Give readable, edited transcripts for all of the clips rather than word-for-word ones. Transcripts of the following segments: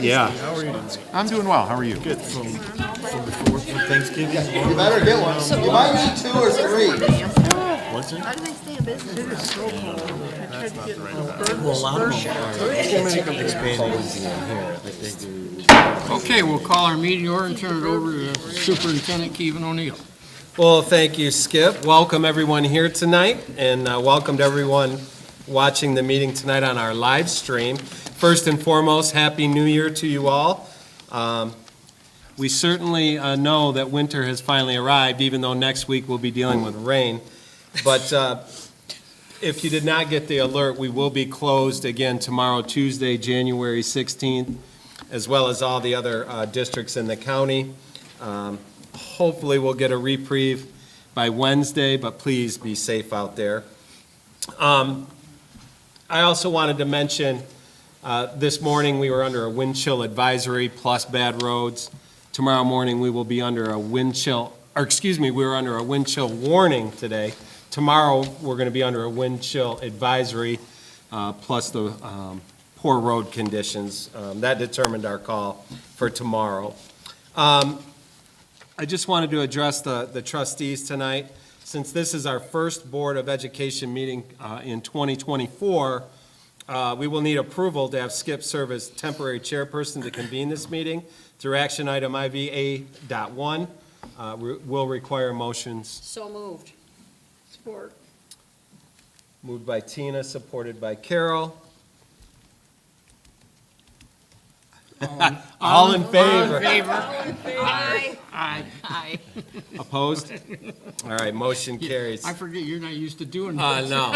Yeah. How are you tonight? I'm doing well. How are you? Good. From before Thanksgiving. You better get one. You might need 2 or 3. What's it? How do they stay in business? That's not the right time. Well, a lot of them are Too many companies expanding here. I think Okay, we'll call our meeting order and turn it over to Superintendent Kevin O'Neill. Well, thank you, Skip. Welcome everyone here tonight, and welcome to everyone watching the meeting tonight on our live stream. First and foremost, Happy New Year to you all. We certainly know that winter has finally arrived, even though next week we'll be dealing with rain. But if you did not get the alert, we will be closed again tomorrow, Tuesday, January 16th, as well as all the other districts in the county. Hopefully, we'll get a reprieve by Wednesday, but please be safe out there. I also wanted to mention, this morning we were under a wind chill advisory plus bad roads. Tomorrow morning we will be under a wind chill, we were under a wind chill warning today. Tomorrow we're going to be under a wind chill advisory plus the poor road conditions. That determined our call for tomorrow. I just wanted to address the trustees tonight. Since this is our first Board of Education meeting in 2024, we will need approval to have Skip serve as temporary chairperson to convene this meeting through action item IVA.1. Will require motions. So moved. Support. Moved by Tina, supported by Carol. All in favor? Aye. Aye. Aye. Opposed? All right, motion carries. I forget, you're not used to doing that. No.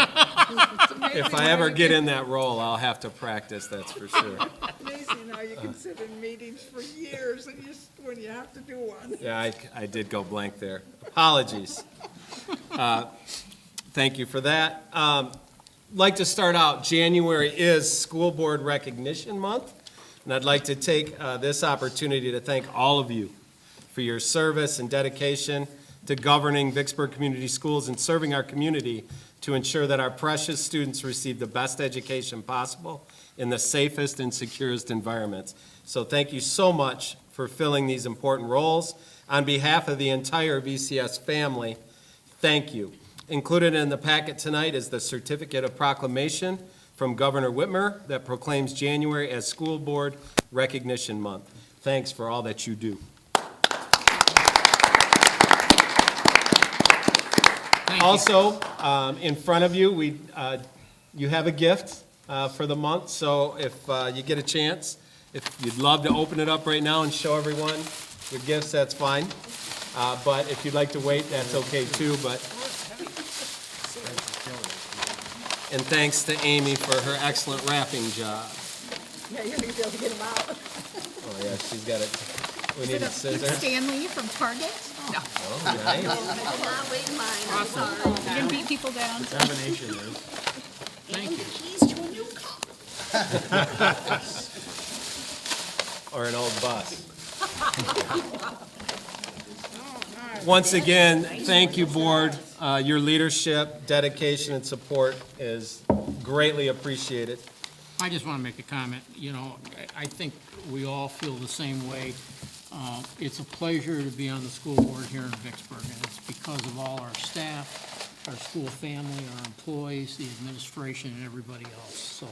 If I ever get in that role, I'll have to practice, that's for sure. Amazing how you can sit in meetings for years and when you have to do one. Yeah, I did go blank there. Apologies. Thank you for that. Like to start out, January is School Board Recognition Month, and I'd like to take this opportunity to thank all of you for your service and dedication to governing Vicksburg Community Schools and serving our community to ensure that our precious students receive the best education possible in the safest and securest environments. So thank you so much for filling these important roles. On behalf of the entire VCS family, thank you. Included in the packet tonight is the certificate of proclamation from Governor Whitmer that proclaims January as School Board Recognition Month. Thanks for all that you do. Also, in front of you, you have a gift for the month, so if you get a chance, if you'd love to open it up right now and show everyone your gifts, that's fine. But if you'd like to wait, that's okay too. And thanks to Amy for her excellent wrapping job. Yeah, you're gonna be able to get them out. Oh yeah, she's got it. We need a scissor. Stanley from Target? No. Oh, nice. Not waiting mine. Awesome. You can beat people down. Combination is. Thank you. Keys to a new car. Or an old bus. Once again, thank you, Board. Your leadership, dedication, and support is greatly appreciated. I just want to make a comment. You know, I think we all feel the same way. It's a pleasure to be on the school board here in Vicksburg, and it's because of all our staff, our school family, our employees, the administration, and everybody else. So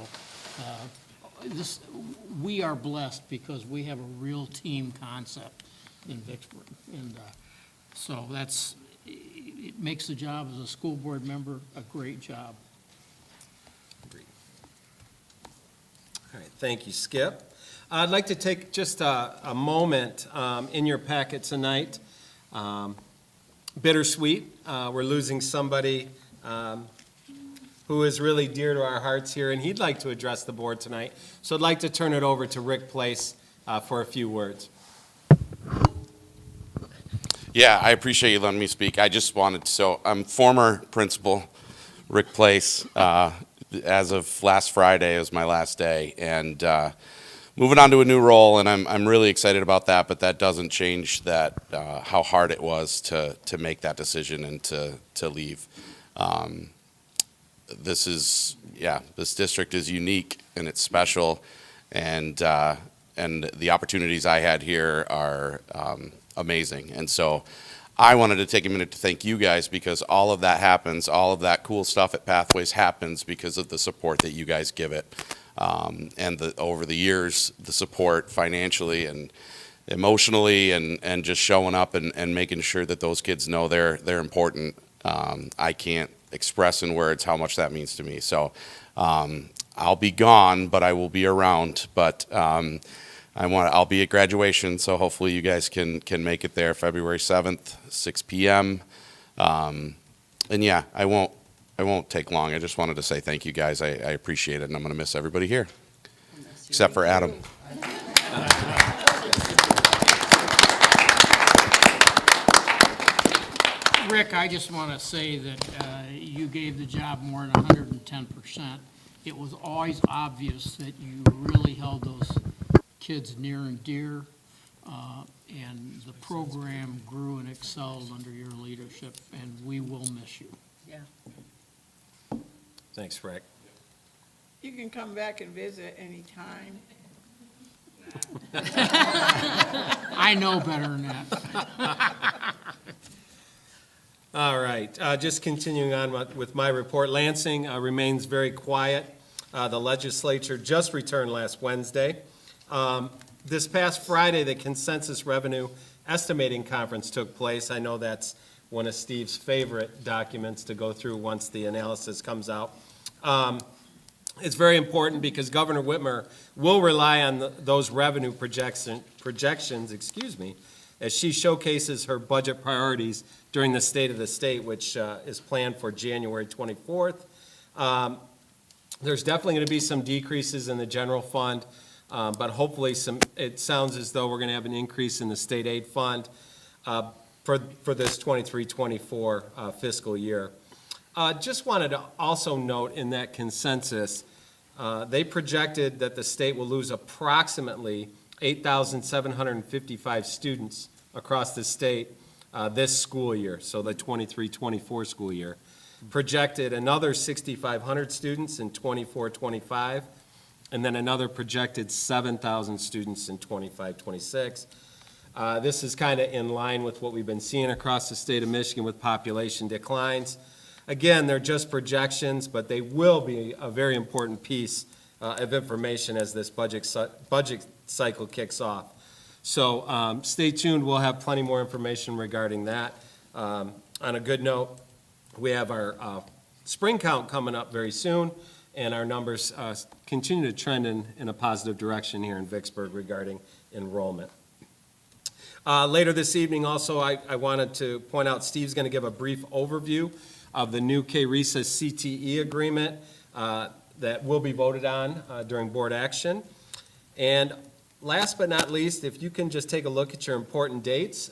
we are blessed because we have a real team concept in Vicksburg. And so it makes the job as a school board member a great job. All right, thank you, Skip. I'd like to take just a moment in your packet tonight. Bittersweet. We're losing somebody who is really dear to our hearts here, and he'd like to address the board tonight. So I'd like to turn it over to Rick Place for a few words. Yeah, I appreciate you letting me speak. I just wanted, so I'm former principal, Rick Place. As of last Friday was my last day, and moving on to a new role, and I'm really excited about that, but that doesn't change that how hard it was to make that decision and to leave. This district is unique and it's special, and the opportunities I had here are amazing. And so I wanted to take a minute to thank you guys, because all of that happens, all of that cool stuff at Pathways happens because of the support that you guys give it. And over the years, the support financially and emotionally and just showing up and making sure that those kids know they're important. I can't express in words how much that means to me. So I'll be gone, but I will be around. But I'll be at graduation, so hopefully you guys can make it there February 7th, 6 p.m. And yeah, I won't take long. I just wanted to say thank you guys. I appreciate it, and I'm going to miss everybody here, except for Adam. Rick, I just want to say that you gave the job more than 110%. It was always obvious that you really held those kids near and dear, and the program grew and excelled under your leadership, and we will miss you. Yeah. Thanks, Rick. You can come back and visit anytime. I know better than that. All right, just continuing on with my report, Lansing remains very quiet. The legislature just returned last Wednesday. This past Friday, the Consensus Revenue Estimating Conference took place. I know that's one of Steve's favorite documents to go through once the analysis comes out. It's very important because Governor Whitmer will rely on those revenue projections, as she showcases her budget priorities during the State of the State, which is planned for January 24th. There's definitely going to be some decreases in the general fund, but hopefully it sounds as though we're going to have an increase in the state aid fund for this 23-24 fiscal year. Just wanted to also note in that consensus, they projected that the state will lose approximately 8,755 students across the state this school year, so the 23-24 school year. Projected another 6,500 students in 24-25, and then another projected 7,000 students in 25-26. This is kind of in line with what we've been seeing across the state of Michigan with population declines. Again, they're just projections, but they will be a very important piece of information as this budget cycle kicks off. So stay tuned. We'll have plenty more information regarding that. On a good note, we have our spring count coming up very soon, and our numbers continue to trend in a positive direction here in Vicksburg regarding enrollment. Later this evening, also, I wanted to point out Steve's going to give a brief overview of the new KRESA CTE agreement that will be voted on during board action. And last but not least, if you can just take a look at your important dates.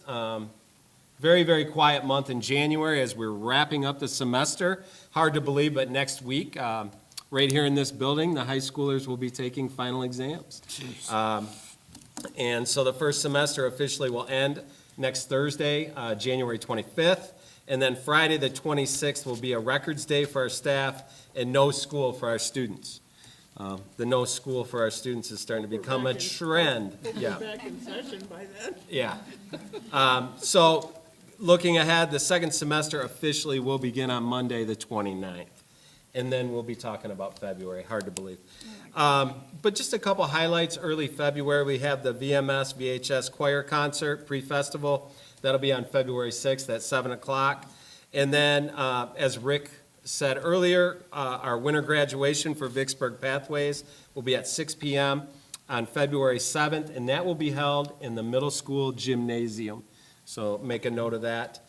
Very, very quiet month in January as we're wrapping up the semester. Hard to believe, but next week, right here in this building, the high schoolers will be taking final exams. And so the first semester officially will end next Thursday, January 25th. And then Friday, the 26th, will be a records day for our staff and no school for our students. The no school for our students is starting to become a trend. We'll Yeah. be back in session by then. Yeah. So looking ahead, the second semester officially will begin on Monday, the 29th. And then we'll be talking about February. Hard to believe. But just a couple highlights. Early February, we have the VMS VHS Choir Concert pre-festival. That'll be on February 6th at 7 o'clock. And then, as Rick said earlier, our winter graduation for Vicksburg Pathways will be at 6 p.m. on February 7th, and that will be held in the middle school gymnasium. So make a note of that.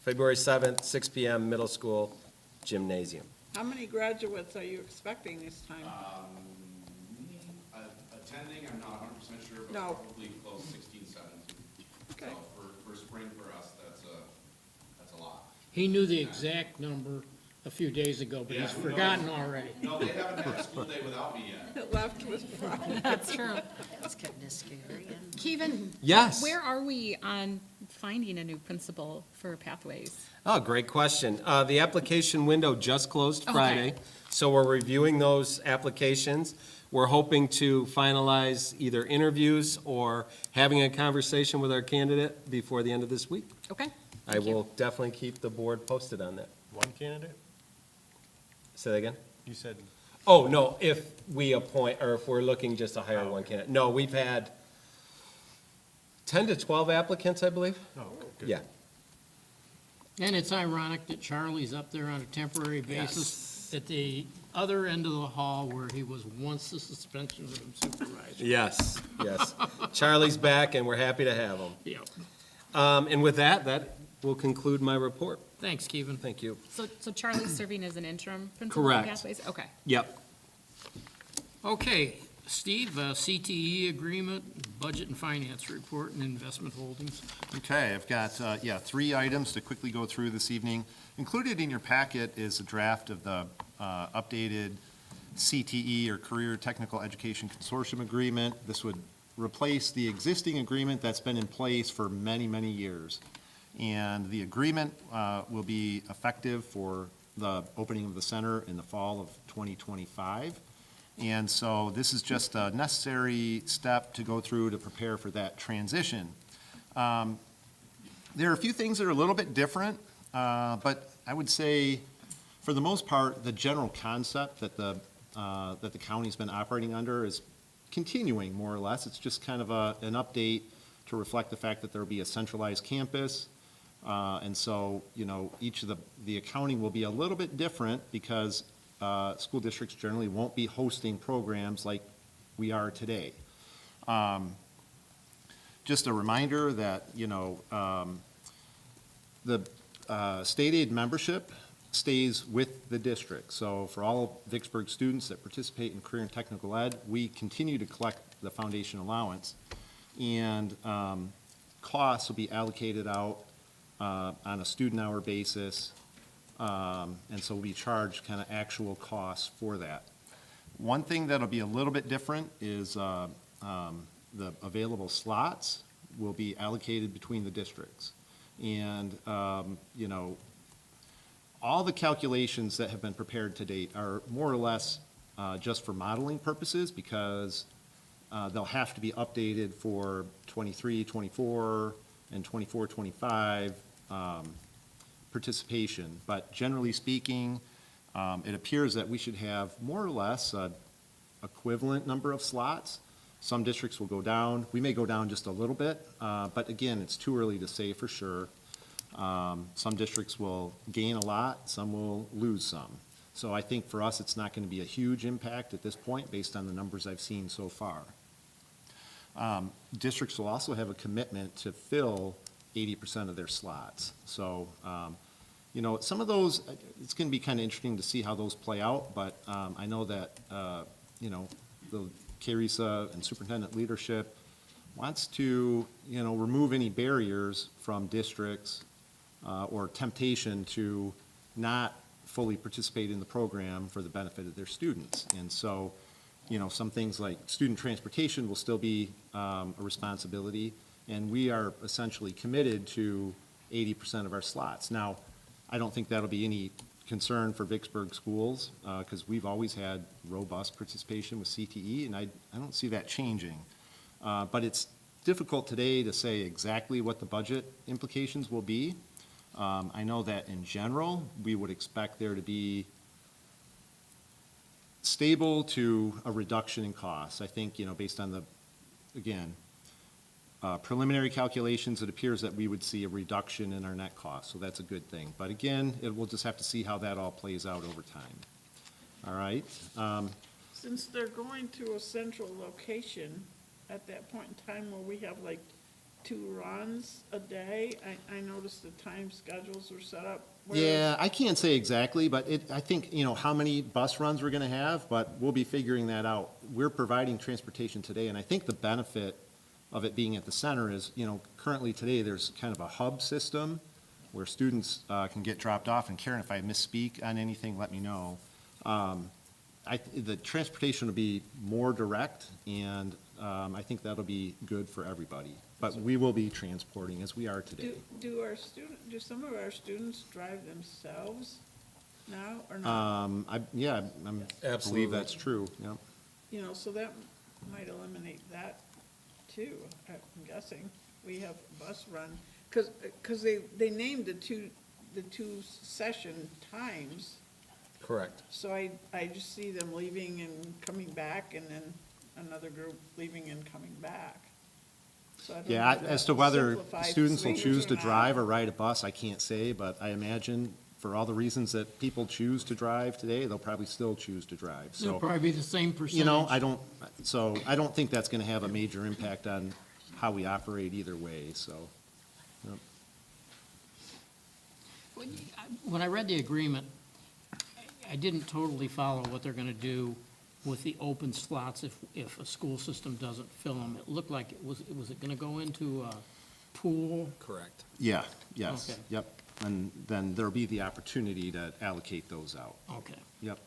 February 7th, 6 p.m., middle school gymnasium. How many graduates are you expecting this time? Attending, I'm not 100% sure, but No. probably close 16, 17. Okay. So for spring for us, that's a lot. He knew the exact number a few days ago, but he's forgotten already. No, they haven't had a school day without me yet. It left with Friday. That's true. That's kind of scary. Kevin, Yes. Where are we on finding a new principal for Pathways? Oh, great question. The application window just closed Friday, So we're reviewing those applications. We're hoping to finalize either interviews or having a conversation with our candidate before the end of this week. Okay. I Thank you. will definitely keep the board posted on that. One candidate? Say that again? You said, Oh, no, if we appoint, or if we're looking just to hire one candidate. No, we've had 10 to 12 applicants, I believe. oh, good. Yeah. And it's ironic that Charlie's up there on a temporary basis at the other end of the hall where he was once the suspension room supervisor. Yes, yes. Charlie's back, and we're happy to have him. Yeah. And with that, that will conclude my report. Thanks, Kevin. Thank you. So Charlie's serving as an interim principal Correct. at Pathways? Okay. Yep. Okay, Steve, CTE agreement, budget and finance report, and investment holdings. Okay, I've got, 3 items to quickly go through this evening. Included in your packet is a draft of the updated CTE, or Career Technical Education Consortium Agreement. This would replace the existing agreement that's been in place for many, many years. And the agreement will be effective for the opening of the center in the fall of 2025. And so this is just a necessary step to go through to prepare for that transition. There are a few things that are a little bit different, but I would say, for the most part, the general concept that the county's been operating under is continuing, more or less. It's just kind of an update to reflect the fact that there will be a centralized campus. And so, each of the accounting will be a little bit different because school districts generally won't be hosting programs like we are today. Just a reminder that, the state aid membership stays with the district. So for all Vicksburg students that participate in career and technical ed, we continue to collect the foundation allowance. And costs will be allocated out on a student hour basis. And so we charge kind of actual costs for that. One thing that'll be a little bit different is the available slots will be allocated between the districts. And, all the calculations that have been prepared to date are more or less just for modeling purposes because they'll have to be updated for 23, 24, and 24, 25 participation. But generally speaking, it appears that we should have more or less an equivalent number of slots. Some districts will go down. We may go down just a little bit, but again, it's too early to say for sure. Some districts will gain a lot, some will lose some. So I think for us, it's not going to be a huge impact at this point based on the numbers I've seen so far. Districts will also have a commitment to fill 80% of their slots. So, some of those, it's going to be kind of interesting to see how those play out, but I know that, the CARISA and superintendent leadership wants to, remove any barriers from districts or temptation to not fully participate in the program for the benefit of their students. And so, some things like student transportation will still be a responsibility, and we are essentially committed to 80% of our slots. Now, I don't think that'll be any concern for Vicksburg schools, because we've always had robust participation with CTE, and I don't see that changing. But it's difficult today to say exactly what the budget implications will be. I know that in general, we would expect there to be stable to a reduction in costs. I think, based on the, again, preliminary calculations, it appears that we would see a reduction in our net cost, so that's a good thing. But again, we'll just have to see how that all plays out over time. All right? Since they're going to a central location, at that point in time where we have like 2 runs a day, I noticed the time schedules were set up. Yeah, I can't say exactly, but I think, how many bus runs we're going to have, but we'll be figuring that out. We're providing transportation today, and I think the benefit of it being at the center is, currently today there's kind of a hub system where students can get dropped off, and Karen, if I misspeak on anything, let me know. The transportation will be more direct, and I think that'll be good for everybody. But we will be transporting as we are today. Do some of our students drive themselves? now or not? I believe Absolutely. that's true, yep. You know, so that might eliminate that too, I'm guessing. We have bus run, because they named the two session times. Correct. So I just see them leaving and coming back, and then another group leaving and coming back. So I don't know Yeah, if as that to whether simplifies students will things choose or to not. drive or ride a bus, I can't say, but I imagine for all the reasons that people choose to drive today, they'll probably still choose to drive, It'll so. probably be the same percentage. You know, I don't think that's gonna have a major impact on how we operate either way, so. yep. When I read the agreement, I didn't totally follow what they're gonna do with the open slots if a school system doesn't fill them. It looked like was it gonna go into a pool? Correct. Yeah, yes, Okay. yep. And then there'll be the opportunity to allocate those out. Okay. Yep.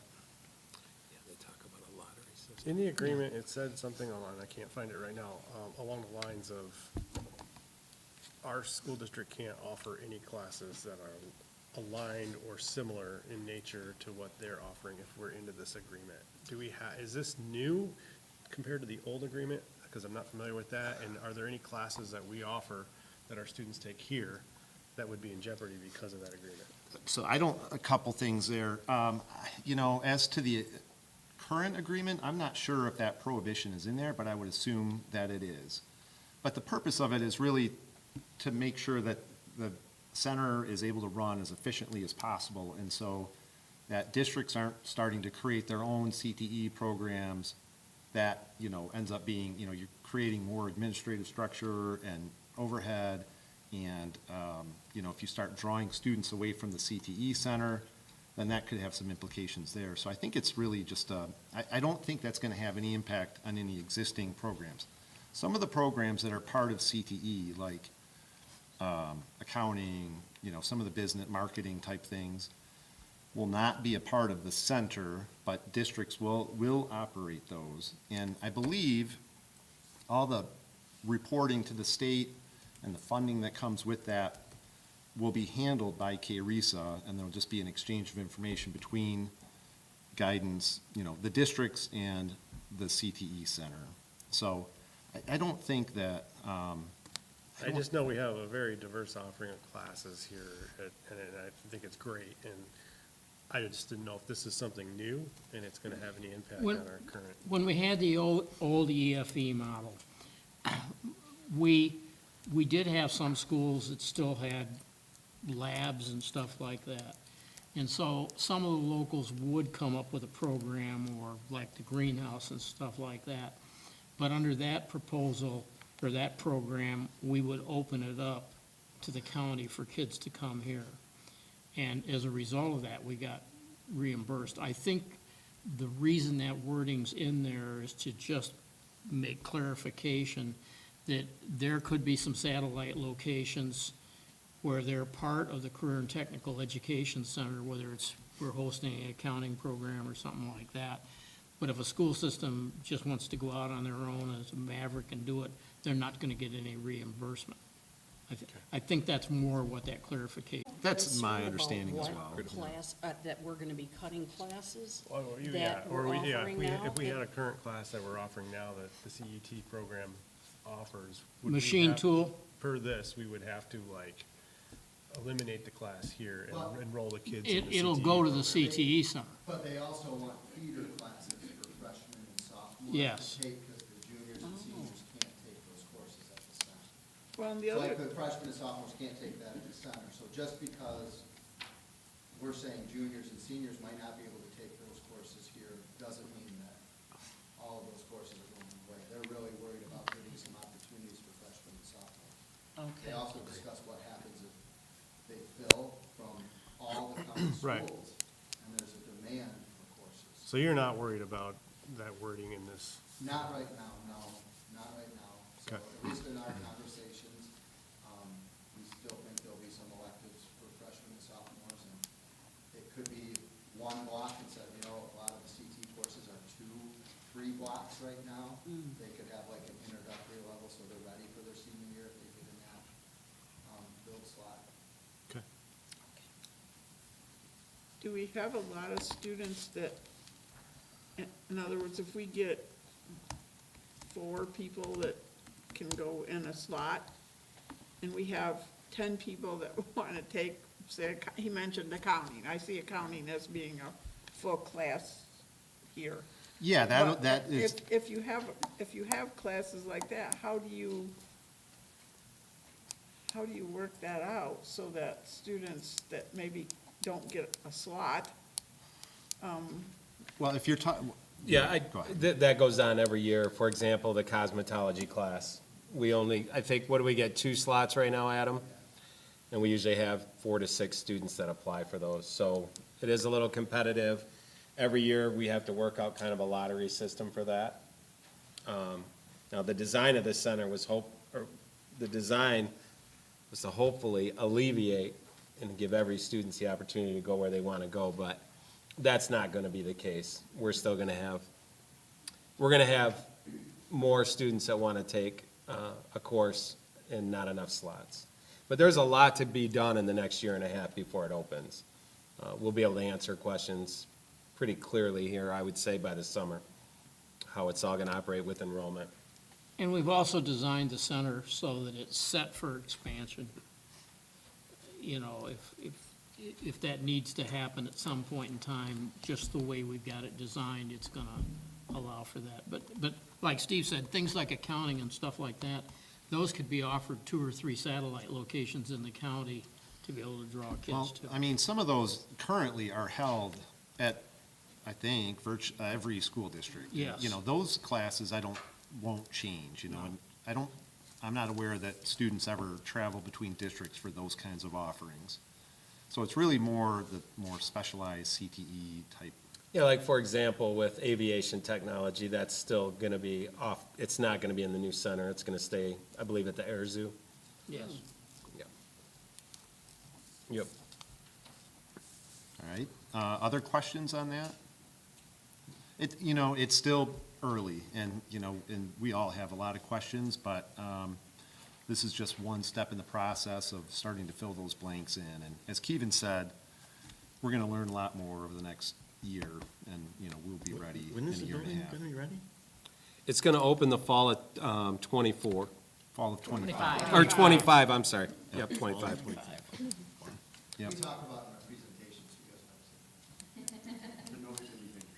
Yeah, they talk about a lottery system. In the agreement, it said something along, I can't find it right now, along the lines of, our school district can't offer any classes that are aligned or similar in nature to what they're offering if we're into this agreement. Is this new compared to the old agreement? Because I'm not familiar with that, and are there any classes that we offer that our students take here that would be in jeopardy because of that agreement? So a couple things there. As to the current agreement, I'm not sure if that prohibition is in there, but I would assume that it is. But the purpose of it is really to make sure that the center is able to run as efficiently as possible, and so that districts aren't starting to create their own CTE programs that, ends up being, you're creating more administrative structure and overhead, and, if you start drawing students away from the CTE center, then that could have some implications there. So I think it's really just, I don't think that's gonna have any impact on any existing programs. Some of the programs that are part of CTE, like accounting, some of the business marketing type things, will not be a part of the center, but districts will operate those. And I believe all the reporting to the state and the funding that comes with that will be handled by KRESA, and there'll just be an exchange of information between guidance, the districts and the CTE center. So I don't think that, I just know we have a very diverse offering of classes here, and I think it's great, and I just didn't know if this is something new, and it's gonna have any impact on When- our current. When we had the old EFE model, we did have some schools that still had labs and stuff like that. And so some of the locals would come up with a program, or like the greenhouse and stuff like that. But under that proposal, or that program, we would open it up to the county for kids to come here. And as a result of that, we got reimbursed. I think the reason that wording's in there is to just make clarification that there could be some satellite locations where they're part of the Career and Technical Education Center, whether it's, we're hosting an accounting program or something like that. But if a school system just wants to go out on their own as a maverick and do it, they're not gonna get any reimbursement. I think that's more what that clarification. that's my Concern understanding as about well. what class, that we're gonna be cutting classes Yeah, that or we're we, yeah, offering now? if we had a current class that we're offering now that the CET program offers. would we Machine have- tool, Per this, we would have to eliminate the class here Well, and enroll the kids in the it'll CTE go to the program. CTE center. But they also want feeder classes for freshmen and sophomores Yes. to take, because the juniors and seniors can't take those courses at the center. Well, and the So like other, the freshmen and sophomores can't take that at the center, so just because we're saying juniors and seniors might not be able to take those courses here, doesn't mean that all of those courses are going away. They're really worried about giving some opportunities for freshmen and sophomores. They Okay. also discuss what happens if they fill from all the county Right. schools, and there's a demand for courses. So you're not worried about that wording in this? Not right now, no, not right now. So Okay. at least in our conversations, we still think there'll be some electives for freshmen and sophomores, and it could be one block instead of, a lot of the CT courses are 2-3 blocks right now. They could have like an introductory level, so they're ready for their senior year if they get in that, build slot. Okay. do we have a lot of students that, in other words, if we get 4 people that can go in a slot, and we have 10 people that want to take, say, he mentioned accounting. I see accounting as being a full class here. Yeah, But that is, If you have classes like that, how do you work that out so that students that maybe don't get a slot, well, if you're talking, Yeah, Go ahead. that goes on every year. For example, the cosmetology class. We only, I think, what do we get, 2 slots right now, Adam? And we usually have 4 to 6 students that apply for those. So it is a little competitive. Every year, we have to work out kind of a lottery system for that. Now, the design of the center was the design was to hopefully alleviate and give every student the opportunity to go where they want to go, but that's not going to be the case. We're still going to have more students that want to take a course and not enough slots. But there's a lot to be done in the next year and a half before it opens. We'll be able to answer questions pretty clearly here, I would say, by the summer, how it's all going to operate with enrollment. And we've also designed the center so that it's set for expansion. You know, if that needs to happen at some point in time, just the way we've got it designed, it's gonna allow for that. But like Steve said, things like accounting and stuff like that, those could be offered 2 or 3 satellite locations in the county to be able to draw well, kids to. I mean, some of those currently are held at, I think, every school district. Yes. You know, those classes won't change, you know, and I'm not aware that students ever travel between districts for those kinds of offerings. So it's really more specialized CTE type. Yeah, like, for example, with aviation technology, that's still going to be off, it's not going to be in the new center. It's going to stay, I believe, at the Air Zoo. Yes. Yep. All right, other questions on that? It's still early, and, and we all have a lot of questions, but this is just one step in the process of starting to fill those blanks in. And as Keevan said, we're gonna learn a lot more over the next year, and, we'll be ready in When a is the year and a building half. gonna be ready? It's going to open the fall of '24, Fall of 25. or '25, I'm sorry. Yep, '25. Yep. We talk about in our presentation, so you guys know. The notes that we think.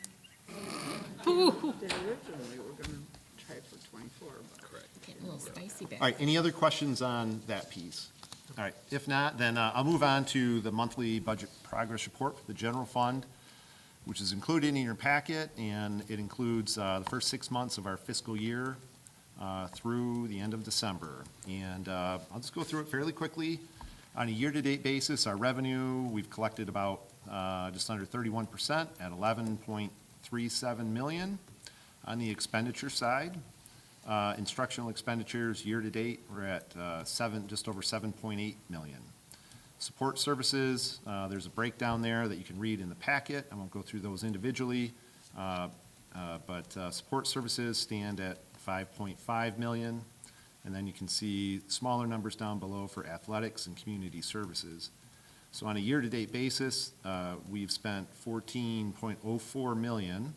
they originally were gonna try for 24, but. Correct. Getting a little spicy back. All right, any other questions on that piece? All right, if not, then I'll move on to the monthly budget progress report for the general fund, which is included in your packet, and it includes the first 6 months of our fiscal year through the end of December. And I'll just go through it fairly quickly. On a year-to-date basis, our revenue, we've collected about just under 31% at 11.37 million. On the expenditure side, instructional expenditures year-to-date, we're at just over 7.8 million. Support services, there's a breakdown there that you can read in the packet. I won't go through those individually, but support services stand at 5.5 million. And then you can see smaller numbers down below for athletics and community services. So on a year-to-date basis, we've spent 14.04 million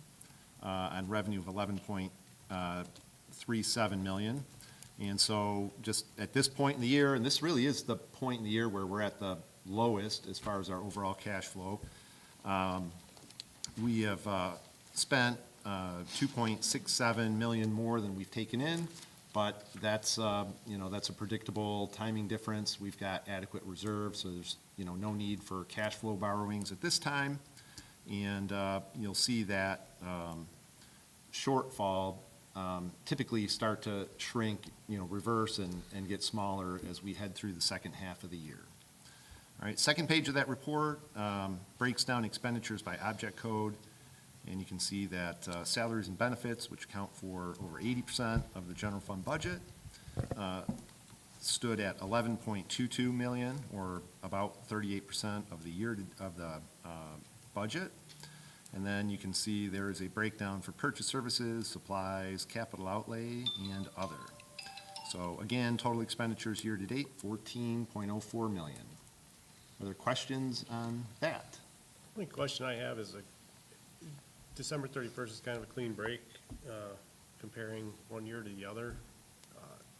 on revenue of 11.37 million. And so just at this point in the year, and this really is the point in the year where we're at the lowest as far as our overall cash flow, we have spent 2.67 million more than we've taken in. But that's, that's a predictable timing difference. We've got adequate reserves, so there's, no need for cash flow borrowings at this time. And you'll see that shortfall typically start to shrink, reverse and get smaller as we head through the second half of the year. All right, second page of that report breaks down expenditures by object code. And you can see that salaries and benefits, which account for over 80% of the general fund budget, stood at 11.22 million, or about 38% of the budget. And then you can see there is a breakdown for purchase services, supplies, capital outlay, and other. So again, total expenditures year to date, 14.04 million. Are there questions on that? Only question I have is, December 31st is kind of a clean break, comparing one year to the other.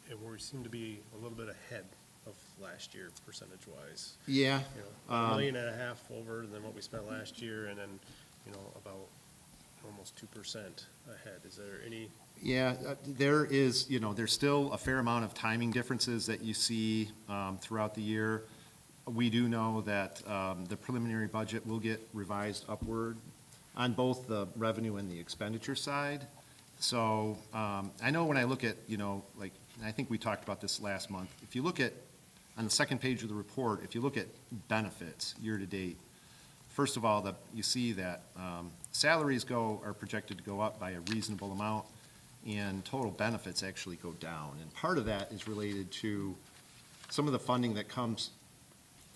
And we seem to be a little bit ahead of last year, percentage-wise. Yeah. You know, $1.5 million over than what we spent last year, and then, you know, about almost 2% ahead. Is there any? Yeah, there is, you know, there's still a fair amount of timing differences that you see throughout the year. We do know that the preliminary budget will get revised upward on both the revenue and the expenditure side. So I know when I look at, you know, like, I think we talked about this last month. If you look at, on the second page of the report, if you look at benefits year-to-date, first of all, you see that salaries are projected to go up by a reasonable amount, and total benefits actually go down. And part of that is related to some of the funding that comes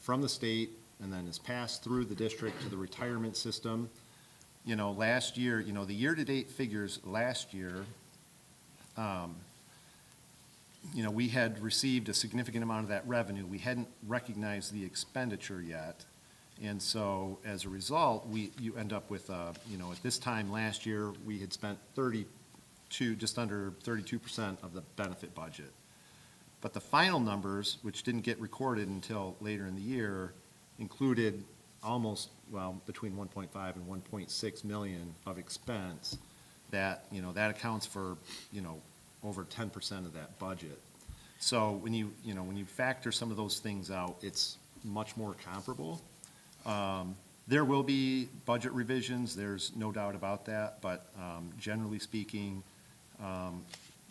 from the state and then is passed through the district to the retirement system. You know, last year, you know, the year-to-date figures last year, you know, we had received a significant amount of that revenue. We hadn't recognized the expenditure yet. And so as a result, you end up with, you know, at this time last year, we had spent just under 32% of the benefit budget. But the final numbers, which didn't get recorded until later in the year, included almost, well, between 1.5 and 1.6 million of expense that, you know, that accounts for, you know, over 10% of that budget. So when you factor some of those things out, it's much more comparable. There will be budget revisions, there's no doubt about that, but generally speaking,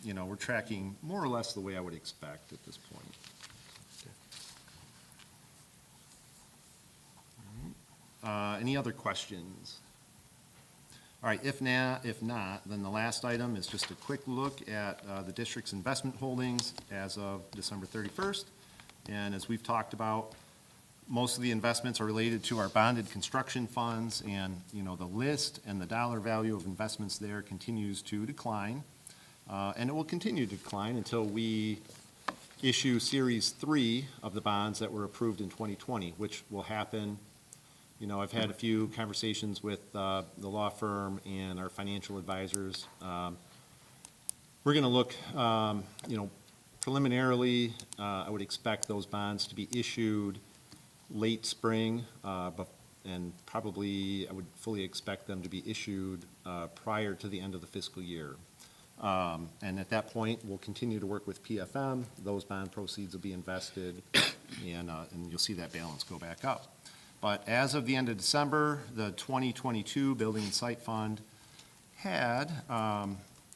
you know, we're tracking more or less the way I would expect at this point. Any other questions? All right, if not, then the last item is just a quick look at the district's investment holdings as of December 31st. And as we've talked about, most of the investments are related to our bonded construction funds, and, you know, the list and the dollar value of investments there continues to decline. And it will continue to decline until we issue Series 3 of the bonds that were approved in 2020, which will happen. You know, I've had a few conversations with the law firm and our financial advisors. We're going to look, you know, preliminarily, I would expect those bonds to be issued late spring, and probably I would fully expect them to be issued prior to the end of the fiscal year. And at that point, we'll continue to work with PFM. Those bond proceeds will be invested, and you'll see that balance go back up. But as of the end of December, the 2022 Building and Site Fund had,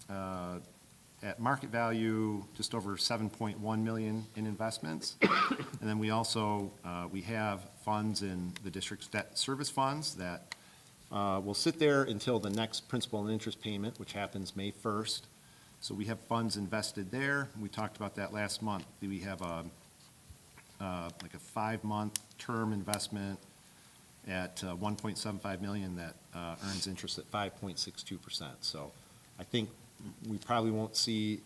at market value, just over 7.1 million in investments. And then we also, we have funds in the district's debt service funds that will sit there until the next principal and interest payment, which happens May 1st. So we have funds invested there. We talked about that last month. We have like a 5-month term investment at 1.75 million that earns interest at 5.62%. So I think we probably won't see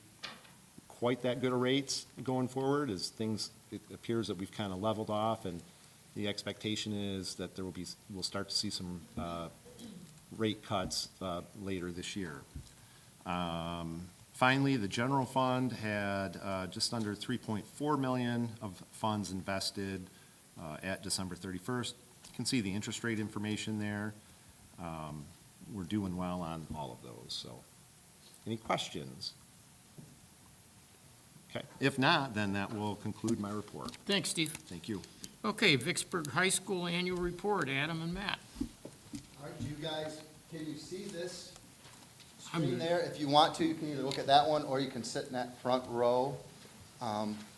quite that good of rates going forward as things, it appears that we've kind of leveled off, and the expectation is that we'll start to see some rate cuts later this year. Finally, the general fund had just under 3.4 million of funds invested at December 31st. You can see the interest rate information there. We're doing well on all of those. So, any questions? Okay, if not, then that will conclude my report. Thanks, Steve. Thank you. Okay, Vicksburg High School Annual Report, Adam and Matt. All right, you guys, can you see this screen there? If you want to, you can either look at that one or you can sit in that front row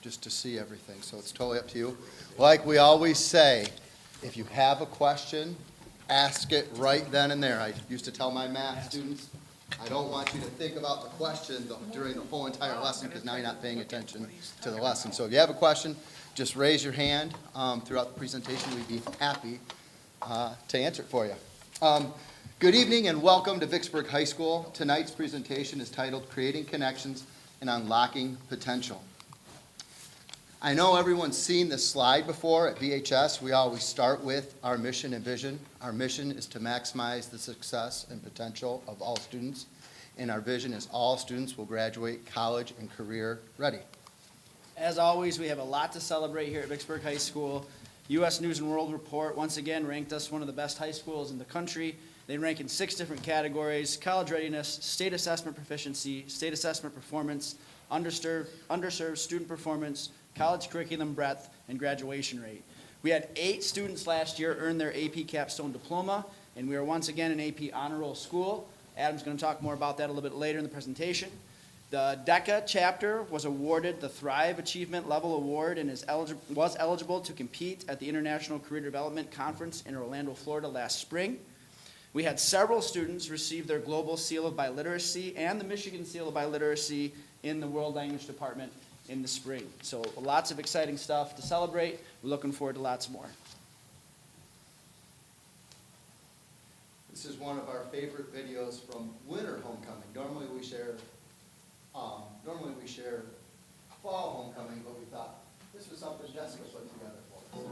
just to see everything. So it's totally up to you. Like we always say, if you have a question, ask it right then and there. I used to tell my math students, I don't want you to think about the question during the whole entire lesson because now you're not paying attention to the lesson. So if you have a question, just raise your hand throughout the presentation. We'd be happy to answer it for you. Good evening and welcome to Vicksburg High School. Tonight's presentation is titled Creating Connections and Unlocking Potential. I know everyone's seen this slide before at VHS. We always start with our mission and vision. Our mission is to maximize the success and potential of all students, and our vision is all students will graduate college and career ready. As always, we have a lot to celebrate here at Vicksburg High School. U.S. News and World Report once again ranked us one of the best high schools in the country. They rank in 6 different categories: college readiness, state assessment proficiency, state assessment performance, underserved student performance, college curriculum breadth, and graduation rate. We had 8 students last year earn their AP Capstone Diploma, and we are once again an AP Honor Roll school. Adam's going to talk more about that a little bit later in the presentation. The DECA chapter was awarded the Thrive Achievement Level Award and was eligible to compete at the International Career Development Conference in Orlando, Florida last spring. We had several students receive their Global Seal of Biliteracy and the Michigan Seal of Biliteracy in the World Language Department in the spring. So lots of exciting stuff to celebrate. We're looking forward to lots more. This is one of our favorite videos from winter homecoming. Normally we share fall homecoming, but we thought this was something Jessica put together for us.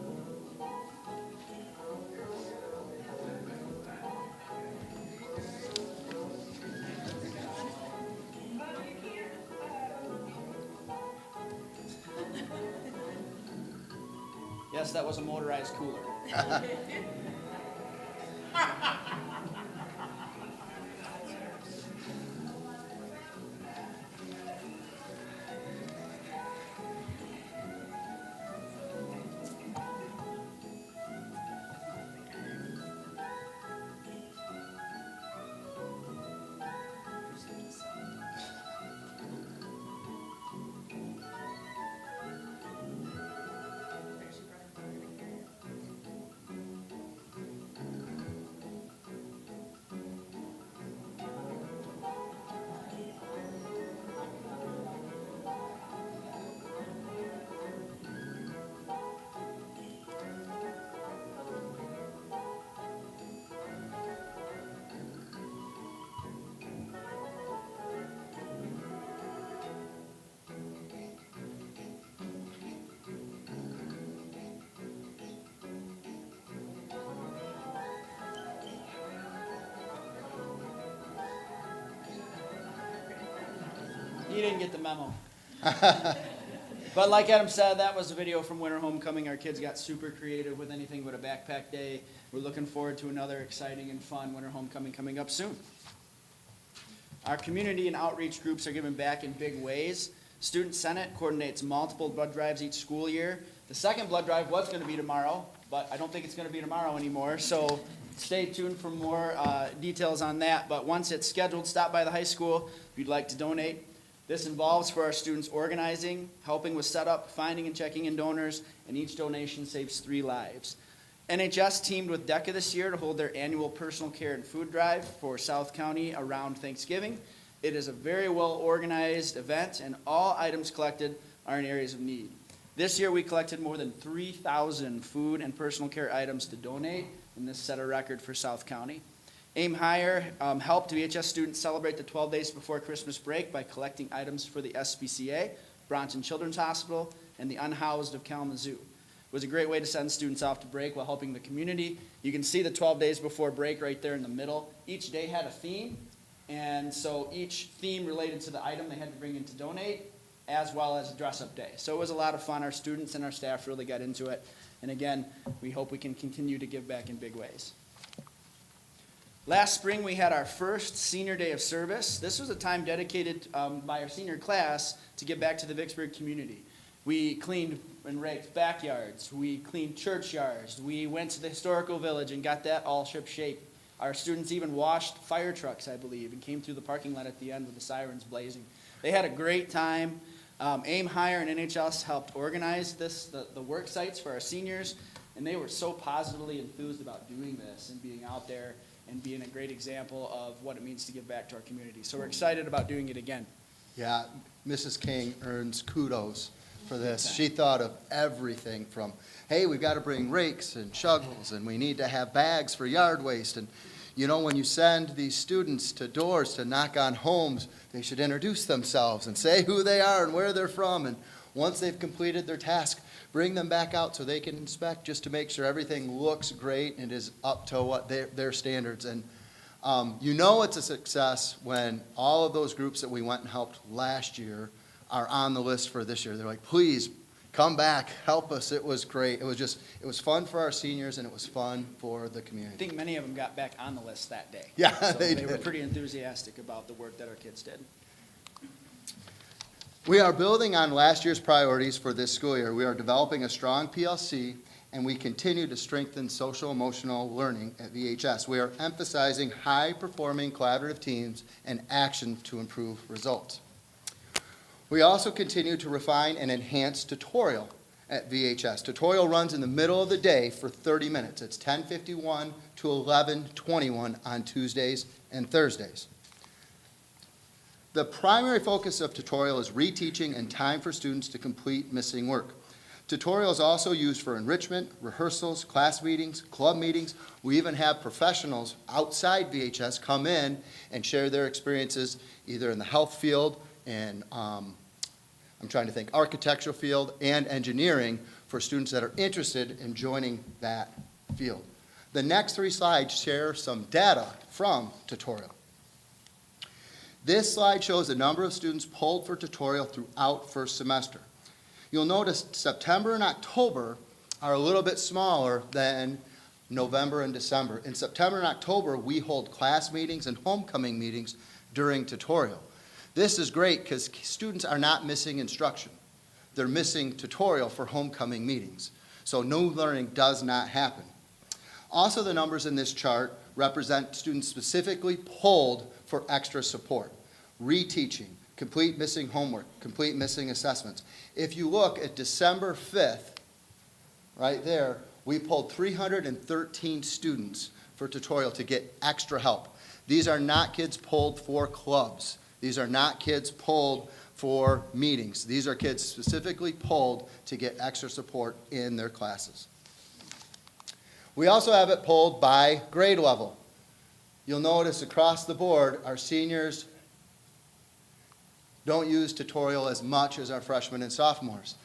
Yes, that was a motorized cooler. You didn't get the memo. But like Adam said, that was a video from Winter Homecoming. Our kids got super creative with anything but a backpack day. We're looking forward to another exciting and fun Winter Homecoming coming up soon. Our community and outreach groups are giving back in big ways. Student Senate coordinates multiple blood drives each school year. The second blood drive was going to be tomorrow, but I don't think it's going to be tomorrow anymore. So stay tuned for more details on that. But once it's scheduled, stop by the high school if you'd like to donate. This involves for our students organizing, helping with setup, finding and checking in donors, and each donation saves 3 lives. NHS teamed with DECA this year to hold their annual personal care and food drive for South County around Thanksgiving. It is a very well-organized event, and all items collected are in areas of need. This year, we collected more than 3,000 food and personal care items to donate, and this set a record for South County. Aim Higher helped VHS students celebrate the 12 days before Christmas break by collecting items for the SPCA, Bronson Children's Hospital, and the unhoused of Kalamazoo. It was a great way to send students off to break while helping the community. You can see the 12 days before break right there in the middle. Each day had a theme, and so each theme related to the item they had to bring in to donate, as well as a dress-up day. So it was a lot of fun. Our students and our staff really got into it. And again, we hope we can continue to give back in big ways. Last spring, we had our first Senior Day of Service. This was a time dedicated by our senior class to give back to the Vicksburg community. We cleaned and raked backyards. We cleaned churchyards. We went to the historical village and got that all ship-shape. Our students even washed fire trucks, I believe, and came through the parking lot at the end with the sirens blazing. They had a great time. Aim Higher and NHS helped organize the work sites for our seniors, and they were so positively enthused about doing this and being out there and being a great example of what it means to give back to our community. So we're excited about doing it again. Yeah, Mrs. King earns kudos for this. She thought of everything from, hey, we've got to bring rakes and shovels, and we need to have bags for yard waste. And, you know, when you send these students to doors to knock on homes, they should introduce themselves and say who they are and where they're from and Once they've completed their task, bring them back out so they can inspect, just to make sure everything looks great and is up to what their standards. And you know it's a success when all of those groups that we went and helped last year are on the list for this year. They're like, please, come back, help us. It was great. It was fun for our seniors, and it was fun for the I community. think many of them got back on the list that day. Yeah, So they They were did. pretty enthusiastic about the work that our kids did. We are building on last year's priorities for this school year. We are developing a strong PLC, and we continue to strengthen social emotional learning at VHS. We are emphasizing high-performing collaborative teams and action to improve results. We also continue to refine and enhance tutorial at VHS. Tutorial runs in the middle of the day for 30 minutes. It's 10:51 to 11:21 on Tuesdays and Thursdays. The primary focus of tutorial is reteaching and time for students to complete missing work. Tutorial is also used for enrichment, rehearsals, class meetings, club meetings. We even have professionals outside VHS come in and share their experiences either in the health field and I'm trying to think, architectural field and engineering for students that are interested in joining that field. The next 3 slides share some data from tutorial. This slide shows the number of students polled for tutorial throughout first semester. You'll notice September and October are a little bit smaller than November and December. In September and October, we hold class meetings and homecoming meetings during tutorial. This is great because students are not missing instruction. They're missing tutorial for homecoming meetings. So new learning does not happen. Also, the numbers in this chart represent students specifically polled for extra support, reteaching, complete missing homework, complete missing assessments. If you look at December 5th, right there, we polled 313 students for tutorial to get extra help. These are not kids polled for clubs. These are not kids polled for meetings. These are kids specifically polled to get extra support in their classes. We also have it polled by grade level. You'll notice across the board, our seniors don't use tutorial as much as our freshmen and sophomores.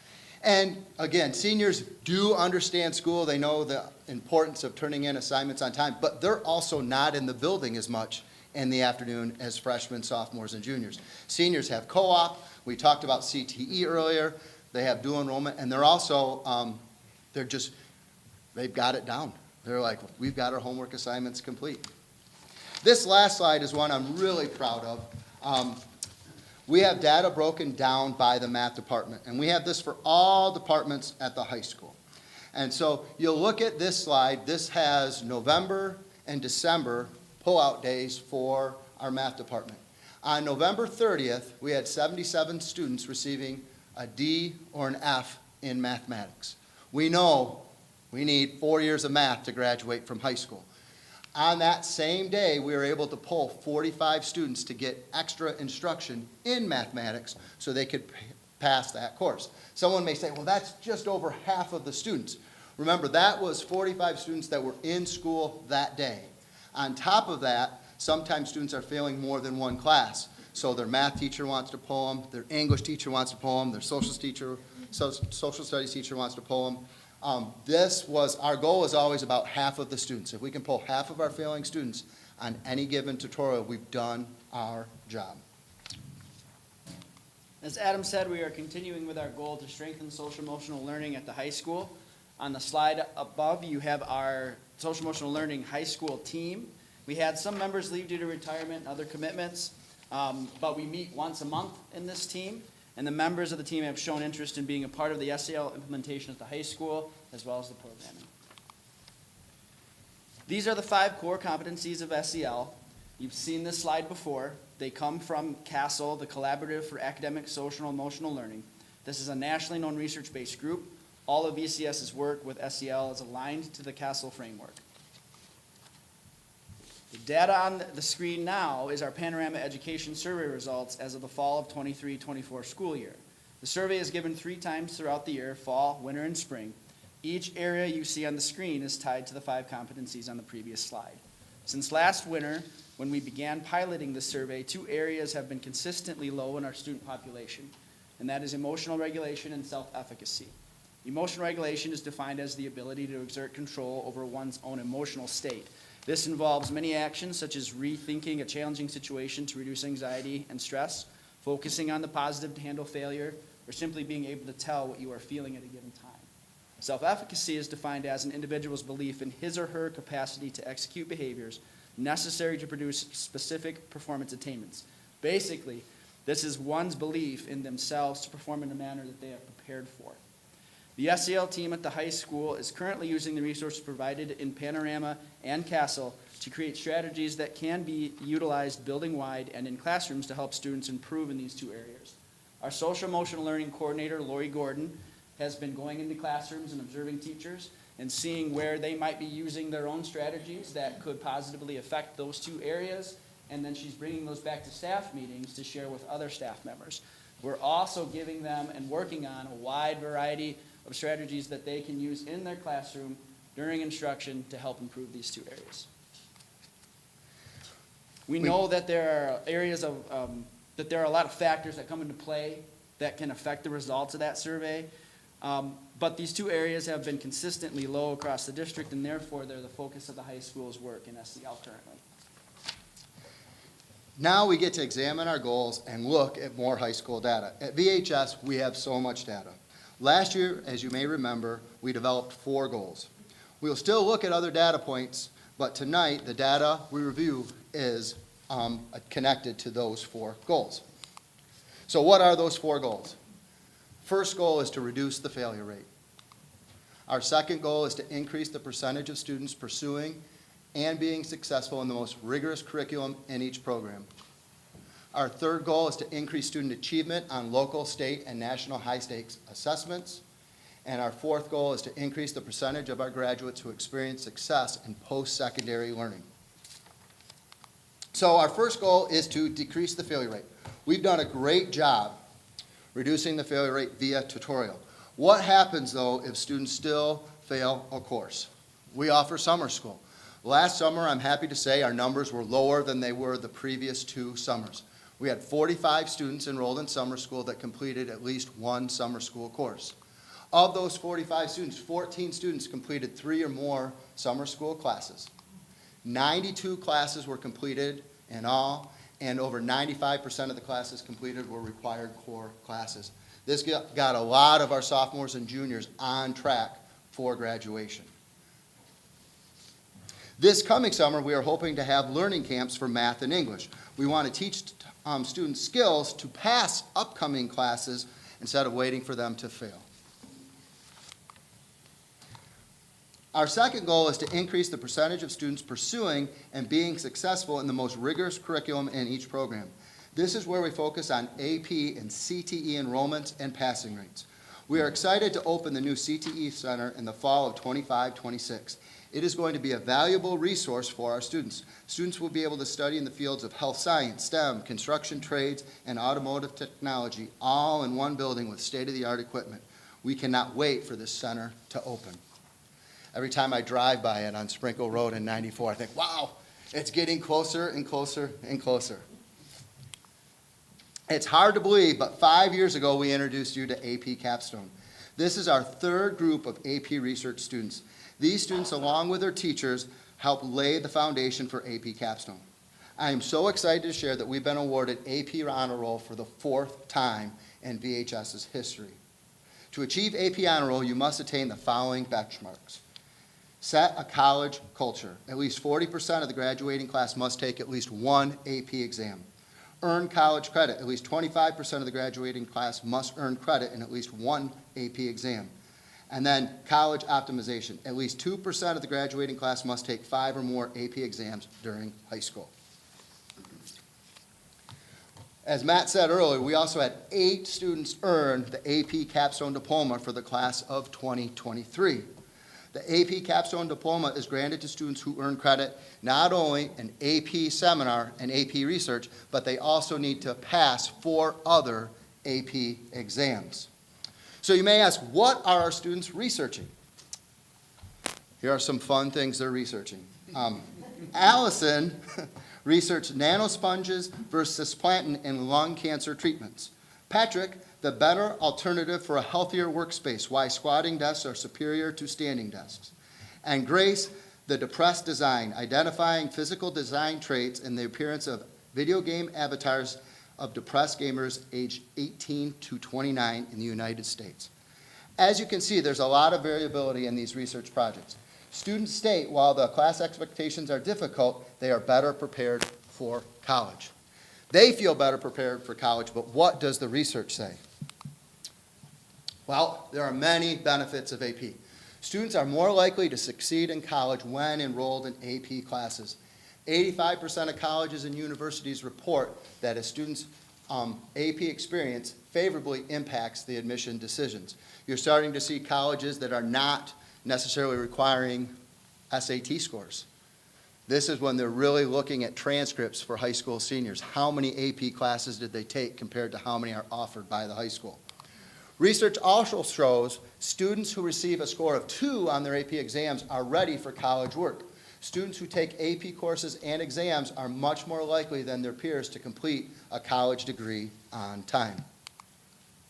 And again, seniors do understand school. They know the importance of turning in assignments on time, but they're also not in the building as much in the afternoon as freshmen, sophomores, and juniors. Seniors have co-op. We talked about CTE earlier. They have dual enrollment, and they're also, they've got it down. They're like, we've got our homework assignments complete. This last slide is one I'm really proud of. We have data broken down by the math department, and we have this for all departments at the high school. And so you'll look at this slide. This has November and December pull-out days for our math department. On November 30th, we had 77 students receiving a D or an F in mathematics. We know we need 4 years of math to graduate from high school. On that same day, we were able to pull 45 students to get extra instruction in mathematics so they could pass that course. Someone may say, well, that's just over half of the students. Remember, that was 45 students that were in school that day. On top of that, sometimes students are failing more than one class. So their math teacher wants to pull them, their English teacher wants to pull them, their social studies teacher wants to pull them. Our goal is always about half of the students. If we can pull half of our failing students on any given tutorial, we've done our job. As Adam said, we are continuing with our goal to strengthen social emotional learning at the high school. On the slide above, you have our social emotional learning high school team. We had some members leave due to retirement and other commitments, but we meet once a month in this team, and the members of the team have shown interest in being a part of the SEL implementation at the high school, as well as the programming. These are the 5 core competencies of SEL. You've seen this slide before. They come from CASEL, the Collaborative for Academic, Social, and Emotional Learning. This is a nationally known research-based group. All of VCS's work with SEL is aligned to the CASEL framework. The data on the screen now is our Panorama Education Survey results as of the fall of 23-24 school year. The survey is given 3 times throughout the year, fall, winter, and spring. Each area you see on the screen is tied to the 5 competencies on the previous slide. Since last winter, when we began piloting the survey, 2 areas have been consistently low in our student population, and that is emotional regulation and self-efficacy. Emotional regulation is defined as the ability to exert control over one's own emotional state. This involves many actions such as rethinking a challenging situation to reduce anxiety and stress, focusing on the positive to handle failure, or simply being able to tell what you are feeling at a given time. Self-efficacy is defined as an individual's belief in his or her capacity to execute behaviors necessary to produce specific performance attainments. Basically, this is one's belief in themselves to perform in a manner that they have prepared for. The SEL team at the high school is currently using the resources provided in Panorama and Castle to create strategies that can be utilized building-wide and in classrooms to help students improve in these two areas. Our social emotional learning coordinator, Lori Gordon, has been going into classrooms and observing teachers and seeing where they might be using their own strategies that could positively affect those two areas, and then she's bringing those back to staff meetings to share with other staff members. We're also giving them and working on a wide variety of strategies that they can use in their classroom during instruction to help improve these two areas. We know that there are areas of, that there are a lot of factors that come into play that can affect the results of that survey. But these two areas have been consistently low across the district, and therefore they're the focus of the high school's work in SEL currently. Now we get to examine our goals and look at more high school data. At VHS, we have so much data. Last year, as you may remember, we developed 4 goals. We'll still look at other data points, but tonight the data we review is connected to those 4 goals. So what are those 4 goals? First goal is to reduce the failure rate. Our second goal is to increase the percentage of students pursuing and being successful in the most rigorous curriculum in each program. Our third goal is to increase student achievement on local, state, and national high-stakes assessments. And our fourth goal is to increase the percentage of our graduates who experience success in post-secondary learning. So our first goal is to decrease the failure rate. We've done a great job reducing the failure rate via tutorial. What happens, though, if students still fail a course? We offer summer school. Last summer, I'm happy to say, our numbers were lower than they were the previous 2 summers. We had 45 students enrolled in summer school that completed at least one summer school course. Of those 45 students, 14 students completed 3 or more summer school classes. 92 classes were completed in all, and over 95% of the classes completed were required core classes. This got a lot of our sophomores and juniors on track for graduation. This coming summer, we are hoping to have learning camps for math and English. We want to teach students skills to pass upcoming classes instead of waiting for them to fail. Our second goal is to increase the percentage of students pursuing and being successful in the most rigorous curriculum in each program. This is where we focus on AP and CTE enrollments and passing rates. We are excited to open the new CTE Center in the fall of 25-26. It is going to be a valuable resource for our students. Students will be able to study in the fields of health science, STEM, construction trades, and automotive technology, all in one building with state-of-the-art equipment. We cannot wait for this center to open. Every time I drive by it on Sprinkle Road in 94, I think, wow, it's getting closer and closer and closer. It's hard to believe, but 5 years ago, we introduced you to AP Capstone. This is our 3rd group of AP research students. These students, along with their teachers, help lay the foundation for AP Capstone. I am so excited to share that we've been awarded AP Honor Roll for the 4th time in VHS's history. To achieve AP Honor Roll, you must attain the following benchmarks. Set a college culture. At least 40% of the graduating class must take at least one AP exam. Earn college credit. At least 25% of the graduating class must earn credit in at least one AP exam. And then college optimization. At least 2% of the graduating class must take 5 or more AP exams during high school. As Matt said earlier, we also had 8 students earn the AP Capstone Diploma for the class of 2023. The AP Capstone Diploma is granted to students who earn credit not only in AP seminar and AP research, but they also need to pass 4 other AP exams. So you may ask, what are our students researching? Here are some fun things they're researching. Allison researched nanosponges versus cisplatin in lung cancer treatments. Patrick, the better alternative for a healthier workspace, why squatting desks are superior to standing desks. And Grace, the depressed design, identifying physical design traits in the appearance of video game avatars of depressed gamers aged 18 to 29 in the United States. As you can see, there's a lot of variability in these research projects. Students state while the class expectations are difficult, they are better prepared for college. They feel better prepared for college, but what does the research say? Well, there are many benefits of AP. Students are more likely to succeed in college when enrolled in AP classes. 85% of colleges and universities report that a student's AP experience favorably impacts the admission decisions. You're starting to see colleges that are not necessarily requiring SAT scores. This is when they're really looking at transcripts for high school seniors. How many AP classes did they take compared to how many are offered by the high school? Research also shows students who receive a score of 2 on their AP exams are ready for college work. Students who take AP courses and exams are much more likely than their peers to complete a college degree on time.